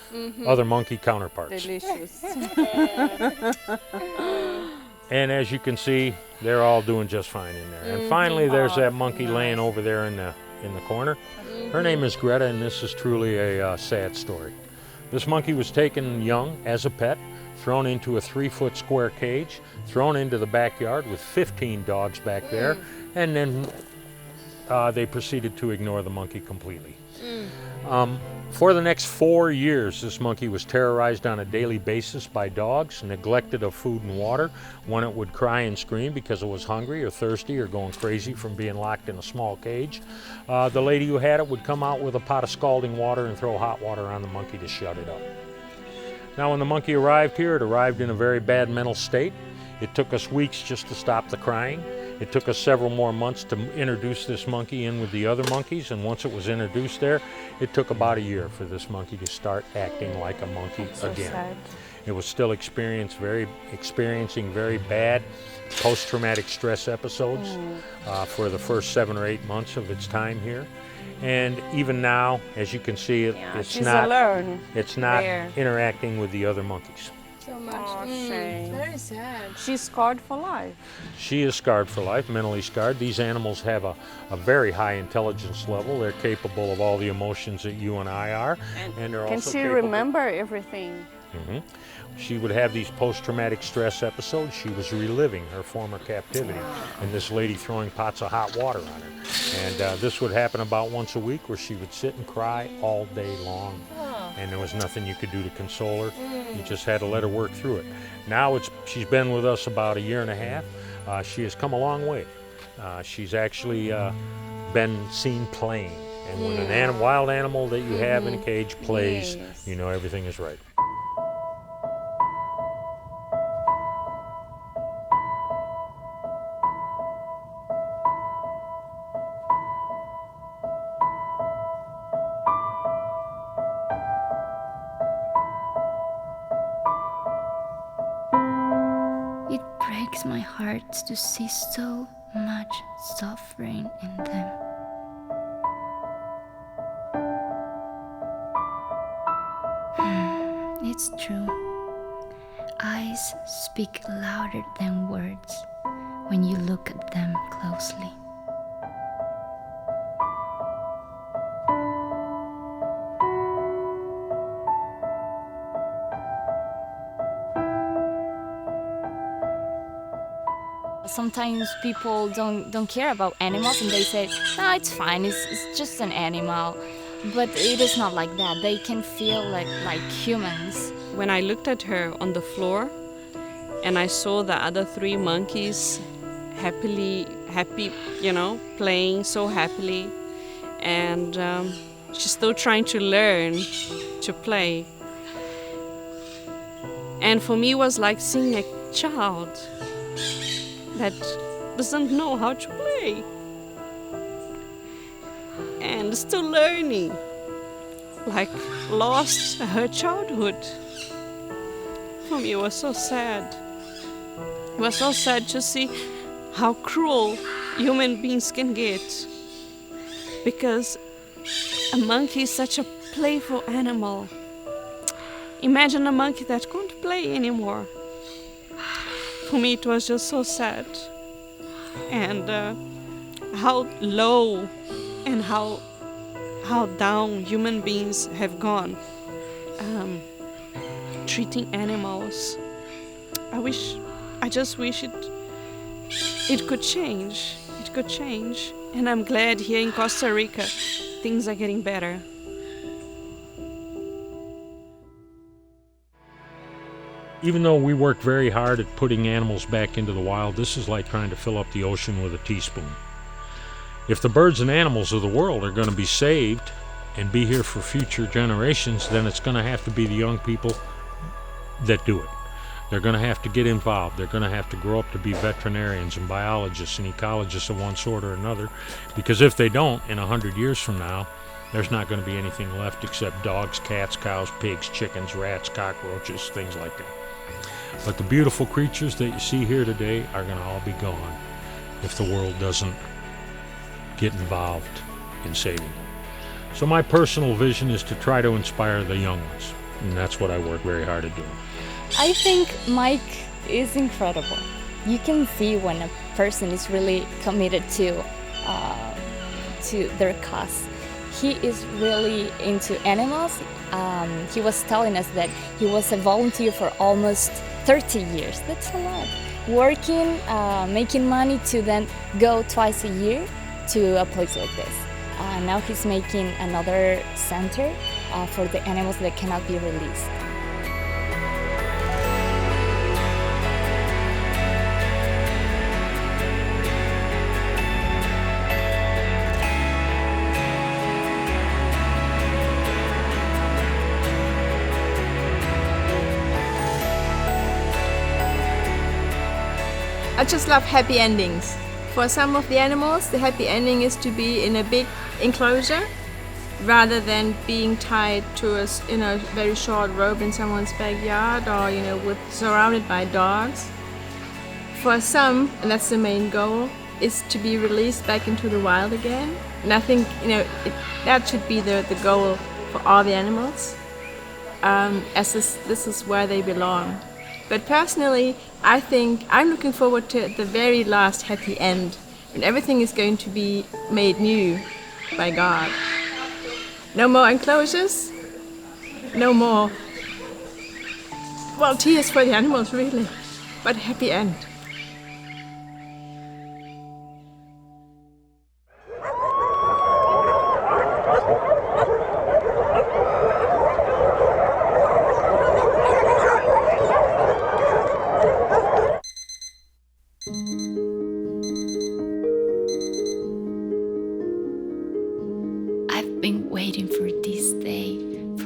other monkey counterparts. Delicious. And as you can see, they're all doing just fine in there. And finally, there's that monkey laying over there in the corner. Her name is Greta, and this is truly a sad story. This monkey was taken young as a pet, thrown into a 3-foot square cage, thrown into the backyard with 15 dogs back there, and then they proceeded to ignore the monkey completely. For the next 4 years, this monkey was terrorized on a daily basis by dogs, neglected of food and water, when it would cry and scream because it was hungry or thirsty or going crazy from being locked in a small cage. The lady who had it would come out with a pot of scalding water and throw hot water on the monkey to shut it up. Now when the monkey arrived here, it arrived in a very bad mental state. It took us weeks just to stop the crying. It took us several more months to introduce this monkey in with the other monkeys, and once it was introduced there, it took about a year for this monkey to start acting like a monkey again. Sad. It was still experiencing very bad post-traumatic stress episodes for the first 7 or 8 months of its time here. And even now, as you can see, it's not interacting with the other monkeys. So much. Shame. Very sad. She's scarred for life. She is scarred for life, mentally scarred. These animals have a very high intelligence level. They're capable of all the emotions that you and I are. And they're Can also she capable. remember everything? She would have these post-traumatic stress episodes. She was reliving her former captivity and this lady throwing pots of hot water on her. And this would happen about once a week, where she would sit and cry all day long. And there was nothing you could do to console her. You just had to let her work through it. Now she's been with us about 1.5 years. she has come a long way. She's actually been seen playing. And when an wild animal that you have in a cage plays, you know everything is right. It breaks my heart to see so much suffering in them. It's true. Eyes speak louder than words when you look at them closely. Sometimes people don't care about animals and they say, no, it's fine, it's just an animal. But it is not like that. They can feel like humans. When I looked at her on the floor and I saw the other 3 monkeys happy, you know, playing so happily, and she's still trying to learn to play. And for me, it was like seeing a child that doesn't know how to play and still learning, like lost her childhood. For me, it was so sad. It was so sad to see how cruel human beings can get, because a monkey is such a playful animal. Imagine a monkey that can't play anymore. For me, it was just so sad. And how low and how down human beings have gone, treating animals. I just wish it could change. It could change. And I'm glad here in Costa Rica, things are getting better. Even though we work very hard at putting animals back into the wild, this is like trying to fill up the ocean with a teaspoon. If the birds and animals of the world are going to be saved and be here for future generations, then it's going to have to be the young people that do it. They're going to have to get involved. They're going to have to grow up to be veterinarians and biologists and ecologists of one sort or another, because if they don't, in 100 years from now, there's not going to be anything left except dogs, cats, cows, pigs, chickens, rats, cockroaches, things like that. But the beautiful creatures that you see here today are going to all be gone if the world doesn't get involved in saving them. So my personal vision is to try to inspire the young ones, and that's what I work very hard at doing. I think Mike is incredible. You can see when a person is really committed to their cause. He is really into animals. He was telling us that he was a volunteer for almost 30 years. That's a lot. Working, making money to then go twice a year to a place like this. Now he's making another center for the animals that cannot be released. I just love happy endings. For some of the animals, the happy ending is to be in a big enclosure rather than being tied to a very short rope in someone's backyard, or surrounded by dogs. For some, and that's the main goal, is to be released back into the wild again. And I think that should be the goal for all the animals, as this is where they belong. But personally, I think I'm looking forward to the very last happy end, when everything is going to be made new by God. No more enclosures, no more, tears for the animals really, but happy end.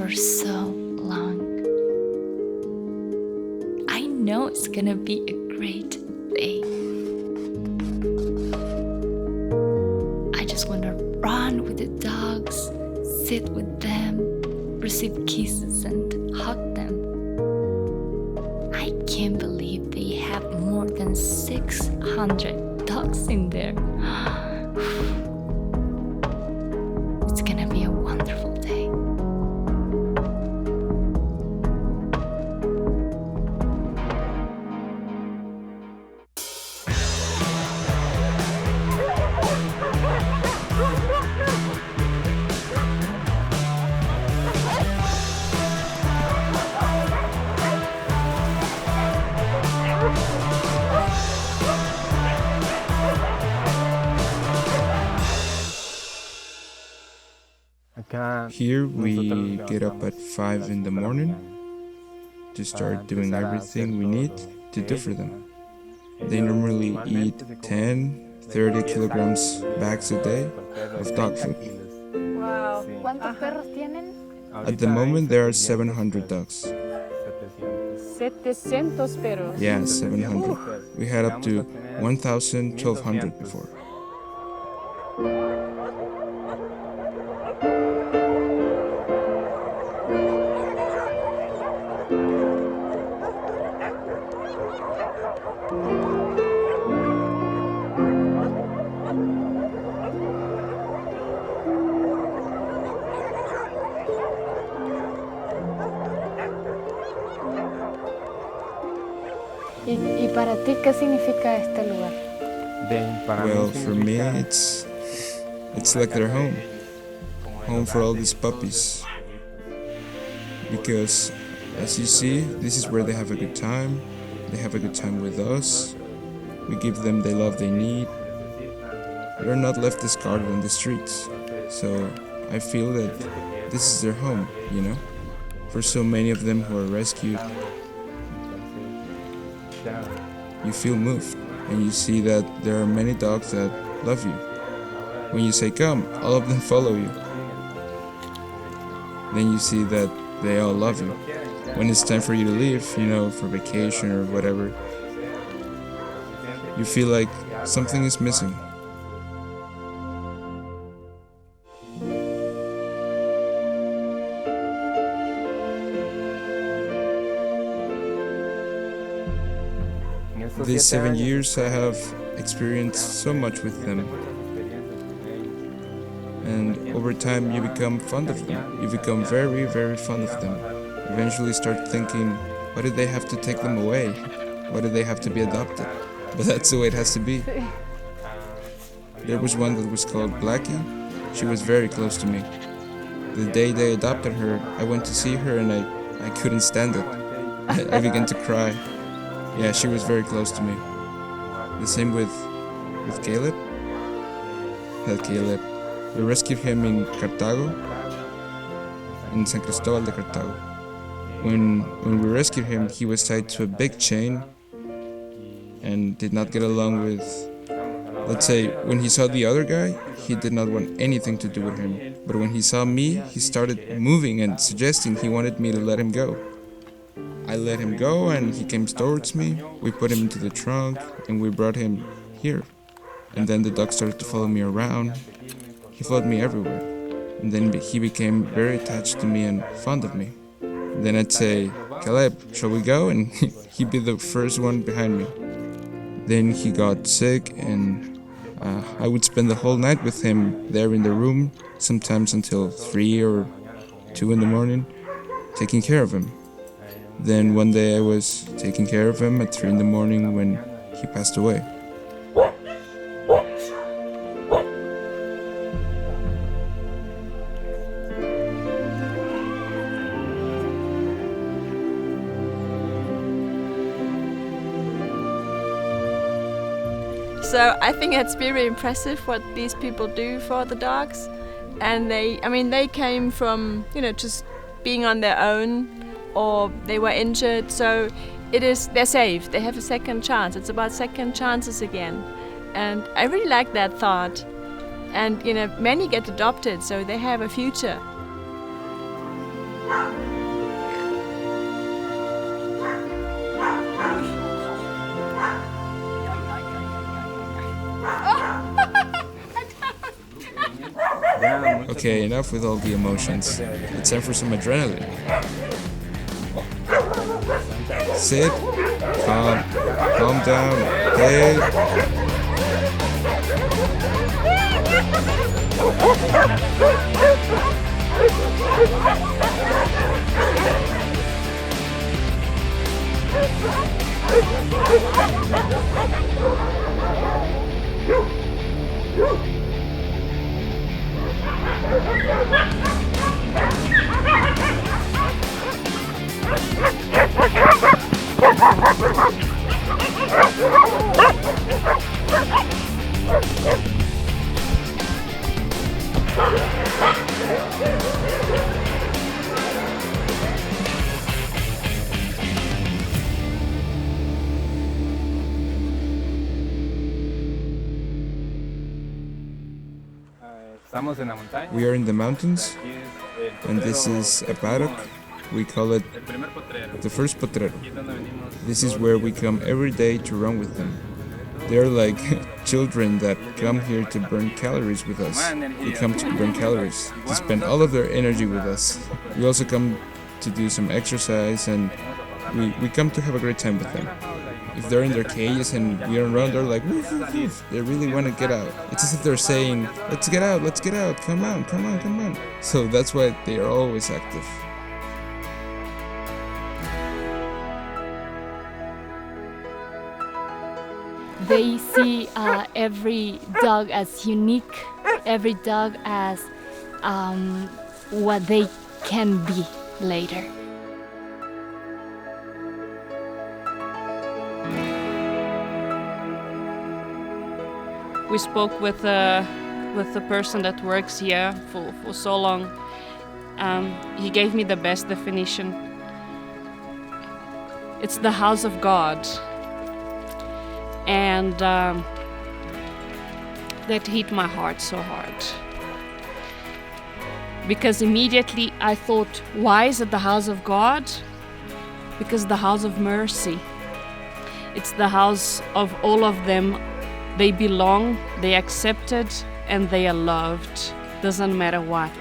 for so long. I know it's gonna be a great day. I just wanna run with the dogs, sit with them, receive kisses and hug them. I can't believe they have more than 600 dogs in there. It's gonna be a wonderful day. Here we get up at 5 in the morning to start doing everything we need to do for them. They normally eat 10-30 kilograms bags a day of dog food. Wow. ¿Cuántos perros tienen? At the moment there are 700 dogs. 700 perros. Yeah, 700. We had up to 1,000, 1,200 before. ¿Y para ti qué significa este lugar? Well, for me, it's like their home. Home for all these puppies. Because, as you see, this is where they have a good time. They have a good time with us. We give them the love they need. They're not left discarded on the streets. So, I feel that this is their home, you know? For so many of them who are rescued, you feel moved, and you see that there are many dogs that love you. When you say come, all of them follow you. Then you see that they all love you. When it's time for you to leave, you know, for vacation or whatever, you feel like something is missing. These 7 years I have experienced so much with them, and over time you become fond of them. You become very, very fond of them. Eventually start thinking, why did they have to take them away? Why did they have to be adopted? But that's the way it has to be. There was one that was called Blackie. She was very close to me. The day they adopted her, I went to see her and I couldn't stand it. I began to cry. Yeah, she was very close to me. The same with Caleb. Caleb. We rescued him in Cartago, in San Cristobal de Cartago. When we rescued him, he was tied to a big chain and did not get along with, let's say, when he saw the other guy, he did not want anything to do with him. But when he saw me, he started moving and suggesting he wanted me to let him go. I let him go and he came towards me. We put him into the trunk and we brought him here. And then the dog started to follow me around. He followed me everywhere. And then he became very attached to me and fond of me. And then I'd say, Caleb, shall we go? And he'd be the first one behind me. Then he got sick and I would spend the whole night with him there in the room, sometimes until 3 or 2 in the morning, taking care of him. Then one day I was taking care of him at 3 in the morning when he passed away. So I think it's very impressive what these people do for the dogs. And they came from, just being on their own, or they were injured, so they're safe. They have a second chance. It's about second chances again. And I really like that thought. And many get adopted, so they have a future. Okay, enough with all the emotions. It's time for some adrenaline. Sit. Calm down. Hey. We are in the mountains, and this is a paddock. We call it the first potrero. This is where we come every day to run with them. They're like children that come here to burn calories with us. They come to burn calories, to spend all of their energy with us. We also come to do some exercise, and we come to have a great time with them. If they're in their cages and we are around, they're like, woof, woof, woof. They really want to get out. It's as if they're saying, let's get out, come on. So that's why they are always active. They see every dog as unique, every dog as what they can be later. We spoke with the person that works here for so long. He gave me the best definition. It's the house of God. And that hit my heart so hard. Because immediately I thought, why is it the house of God? Because the house of mercy. It's the house of all of them. They belong, they accepted, and they are loved. Doesn't matter what.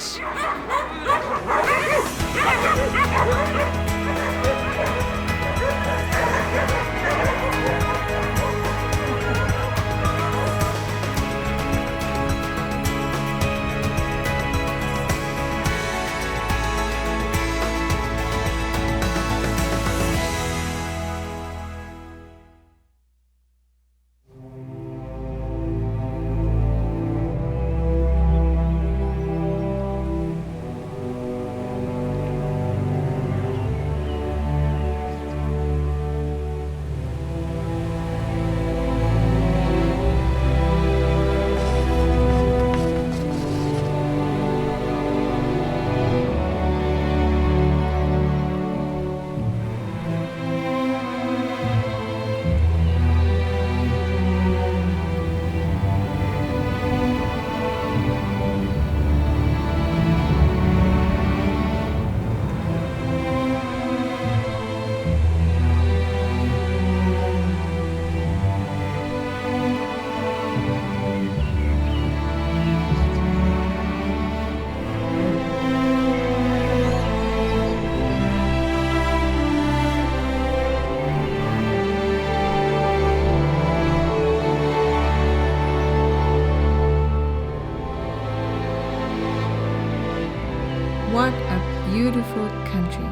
What a beautiful country.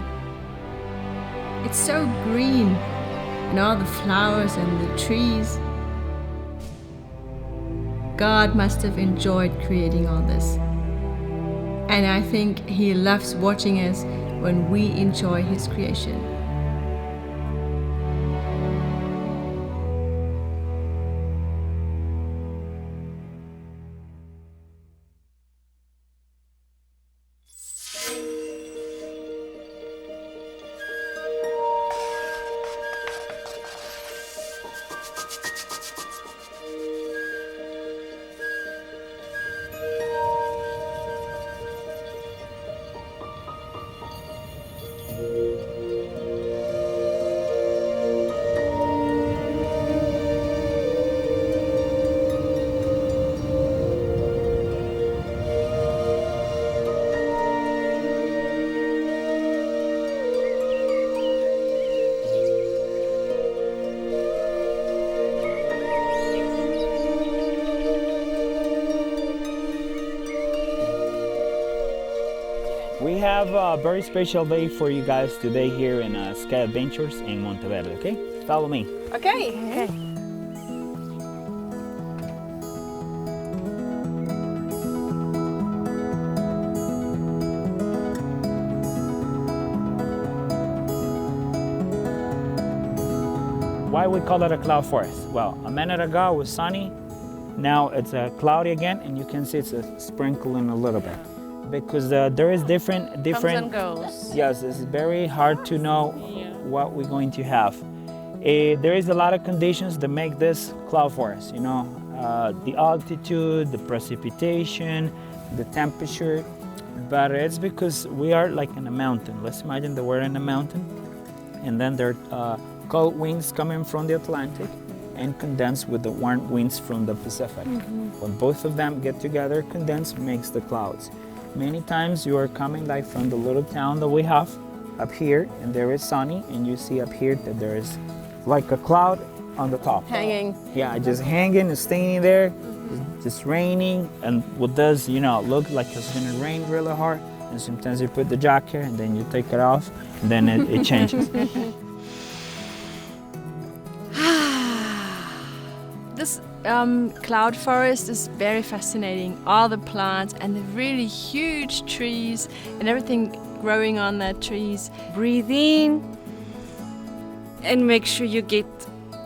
It's so green, and all the flowers and the trees. God must have enjoyed creating all this. And I think He loves watching us when we enjoy His creation. have a very special day for you guys today here in Sky Adventures in Monteverde, okay? Follow me. Okay. Okay. Why we call it a cloud forest? Well, a minute ago it was sunny. Now it's cloudy again, and you can see it's sprinkling a little bit because there is different. Comes and goes. Yes, it's very hard to know what we're going to have. There is a lot of conditions that make this cloud forest. You know, the altitude, the precipitation, the temperature, but it's because we are like in a mountain. Let's imagine that we're in a mountain, and then there are cold winds coming from the Atlantic and condense with the warm winds from the Pacific. When both of them get together, condense makes the clouds. Many times you are coming like from the little town that we have up here, and there is sunny, and you see up here that there is like a cloud on the top. Hanging. Yeah, just hanging and staying there, just raining, and what does, you know, look like it's gonna rain really hard, and sometimes you put the jacket and then you take it off, and then it changes. This cloud forest is very fascinating. All the plants and the really huge trees and everything growing on the trees. Breathe in and make sure you get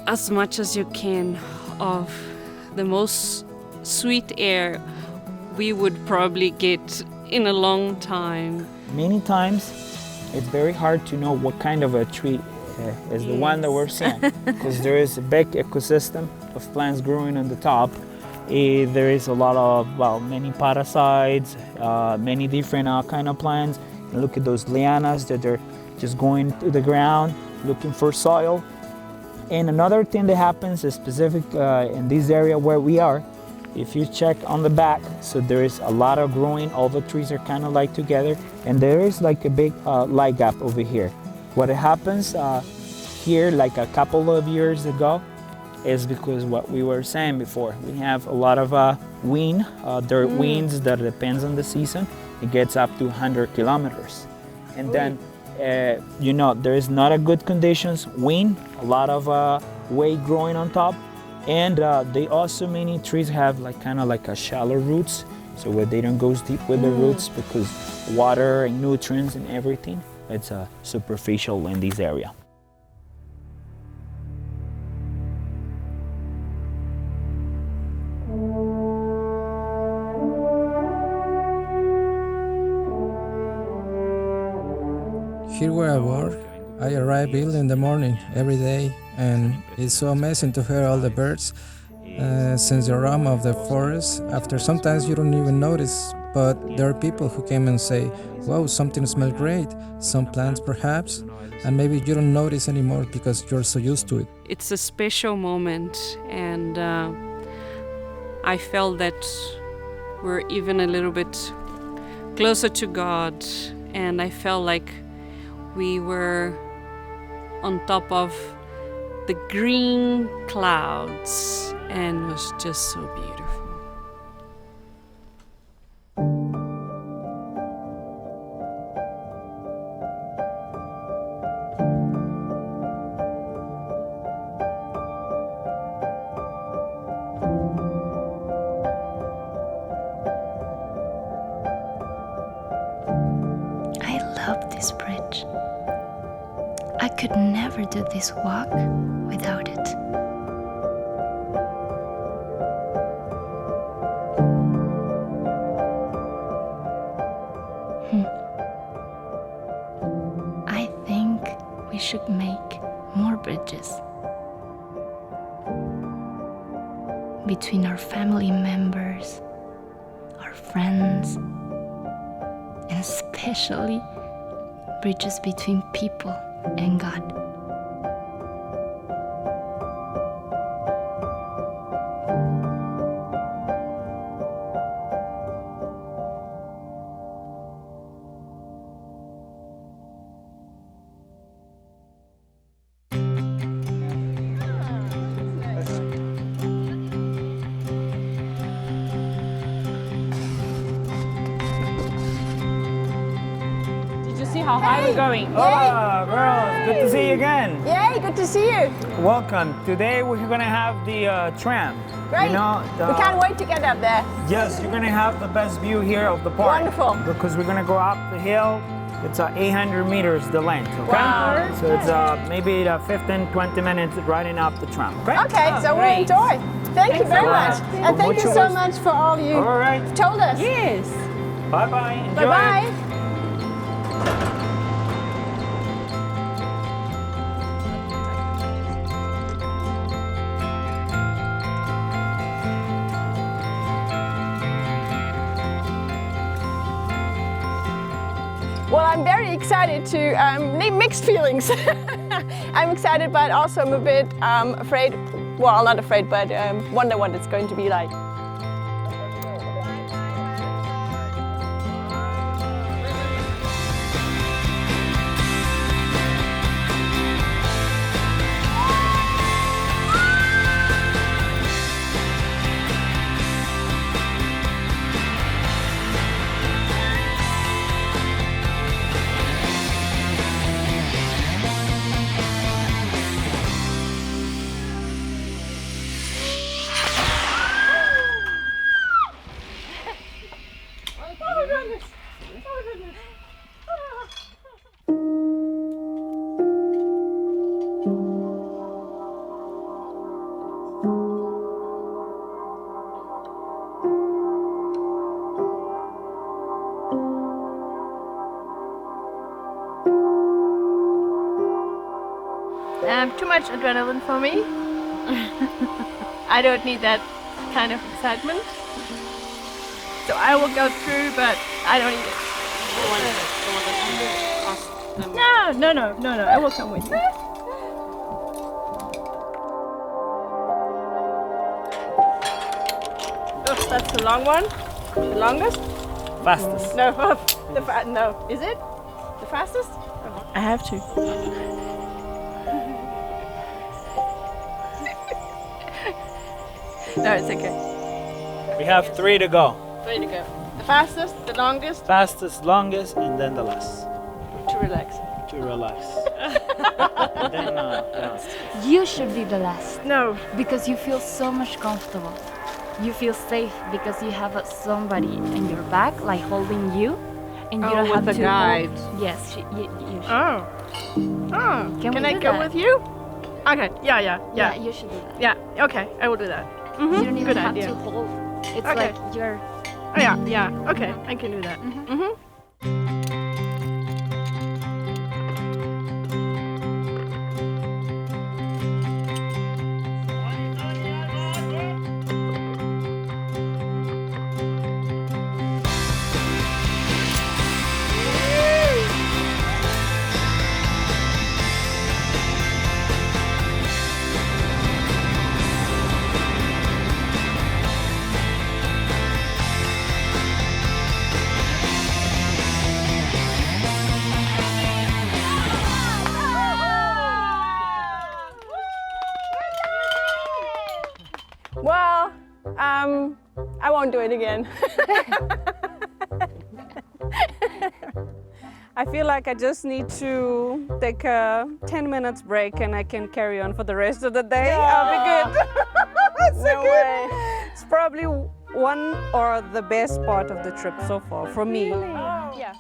as much as you can of the most sweet air we would probably get in a long time. Many times it's very hard to know what kind of a tree is the one that we're seeing, because there is a big ecosystem of plants growing on the top. There is a lot of, well, many parasites, many different kind of plants. And look at those lianas that are just going to the ground looking for soil. And another thing that happens is specific in this area where we are. If you check on the back, so there is a lot of growing, all the trees are kind of like together, and there is like a big light gap over here. What happens here like a couple of years ago is because what we were saying before, we have a lot of wind. There are winds that depends on the season. It gets up to 100 kilometers. And then, you know, there is not a good conditions, wind, a lot of weight growing on top. And they also, many trees have like kind of like a shallow roots, so where they don't go deep with the roots because water and nutrients and everything. It's superficial in this area. Here where I work, I arrive early in the morning every day, and it's so amazing to hear all the birds. Since the aroma of the forest, after sometimes you don't even notice, but there are people who came and say, wow, something smells great, some plants perhaps, and maybe you don't notice anymore because you're so used to it. It's a special moment, and I felt that we're even a little bit closer to God, and I felt like we were on top of the green clouds, and it was just so beautiful. This bridge. I could never do this walk without it. I think we should make more bridges between our family members, our friends, and especially bridges between people and God. how are you going? Hola, girls. Good to see you again. Yay, good to see you. Welcome. Today we're gonna have the tram. Great. You know, we can't wait to get up there. Yes, you're gonna have the best view here of the park. Wonderful. Because we're gonna go up the hill. It's 800 meters the length, okay? Wow. So it's maybe 15, 20 minutes riding up the tram, okay? Okay, so we'll enjoy. Thank you very much. And thank you so much for all you told us. Yes. Bye-bye. Enjoy. Bye-bye. Well, I'm very excited to, mixed feelings. I'm excited, but also I'm a bit afraid. Well, not afraid, but wonder what it's going to be like. Too much adrenaline for me. I don't need that kind of excitement. So I will go through, but I don't need it. No, I will come with you. Oops, that's the long one. The longest? Fastest. No, no. Is it the fastest? I have to. No, it's okay. We have 3 to go. 3 to go. The fastest, the longest. Fastest, longest, and then the last. To relax. To relax. Then last. You should be the last. No. Because you feel so much comfortable. You feel safe because you have somebody in your back, like holding you, and you don't have with to the guide. Yes, you should. Oh. Can I go with you? Okay. Yeah. Yeah, you should do that. Yeah. Okay, I will do that. You don't even Good have idea. to hold. It's Okay. like you're. Oh, yeah. Okay, I can do that. Well, I won't do it again. I feel like I just need to take a 10 minutes break and I can carry on for the rest of the day. I'll be good. No way. It's probably one or the best part of the trip so far for me. Yeah.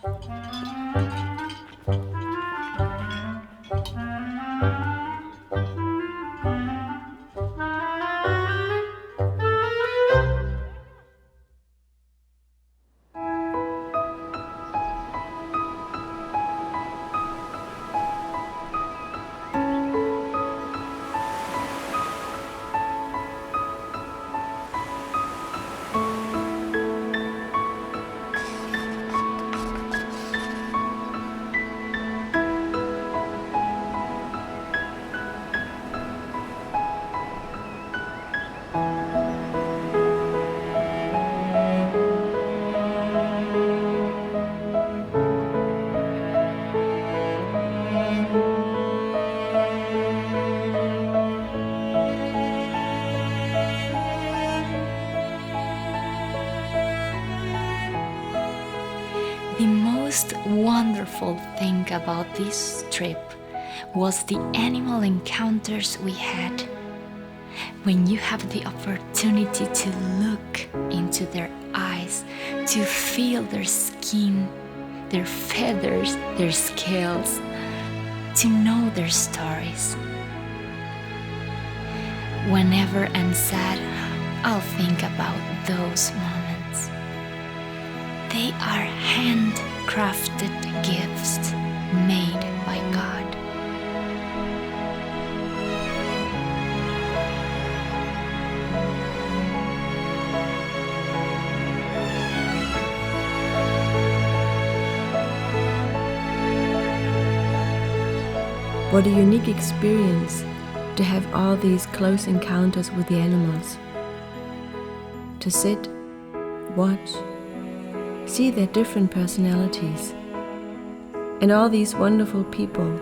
wonderful thing about this trip was the animal encounters we had. When you have the opportunity to look into their eyes, to feel their skin, their feathers, their scales, to know their stories. Whenever I'm sad, I'll think about those moments. They are handcrafted gifts made by God. What a unique experience to have all these close encounters with the animals. To sit, watch, see their different personalities, and all these wonderful people,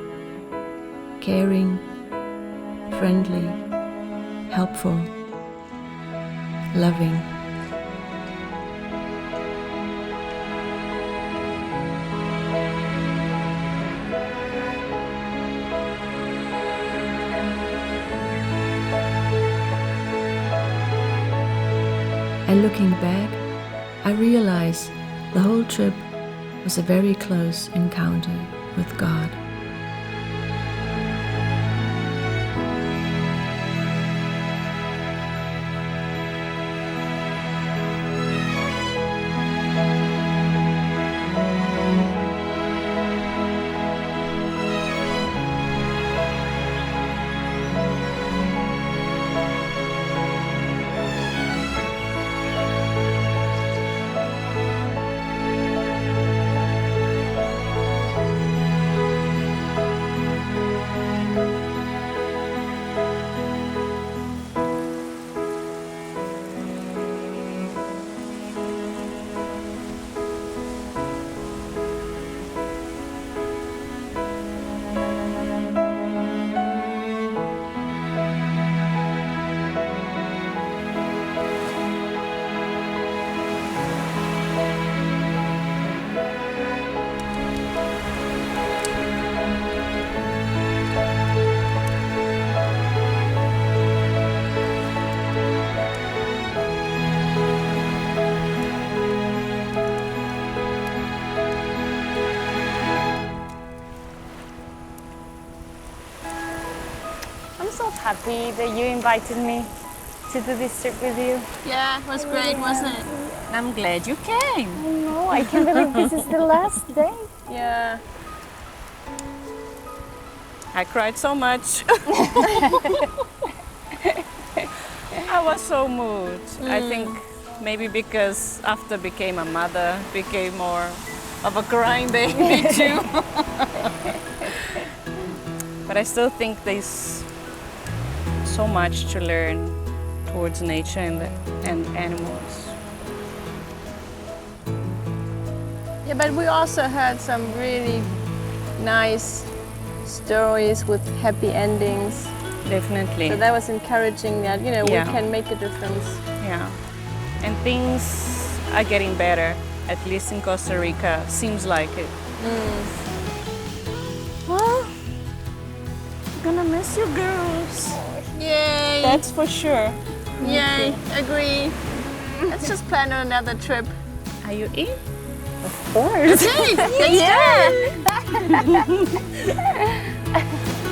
caring, friendly, helpful, loving. And looking back, I realize the whole trip was a very close encounter with God. I'm so happy that you invited me to do this trip with you. Yeah, it was great, wasn't it? I'm glad you came. I know, I can't believe this is the last day. Yeah. I cried so much. I was so moved. I think maybe because after became a mother, became more of a crying baby too. But I still think there's so much to learn towards nature and animals. Yeah, but we also heard some really nice stories with happy endings. Definitely. So that was encouraging that, you know, Yeah. we can make a difference. Yeah. And things are getting better, at least in Costa Rica. Seems like it. Well, I'm gonna miss you girls. Yay! That's for sure. Yay, agree. Let's just plan on another trip. Are you in? Of course. Okay, let's do it.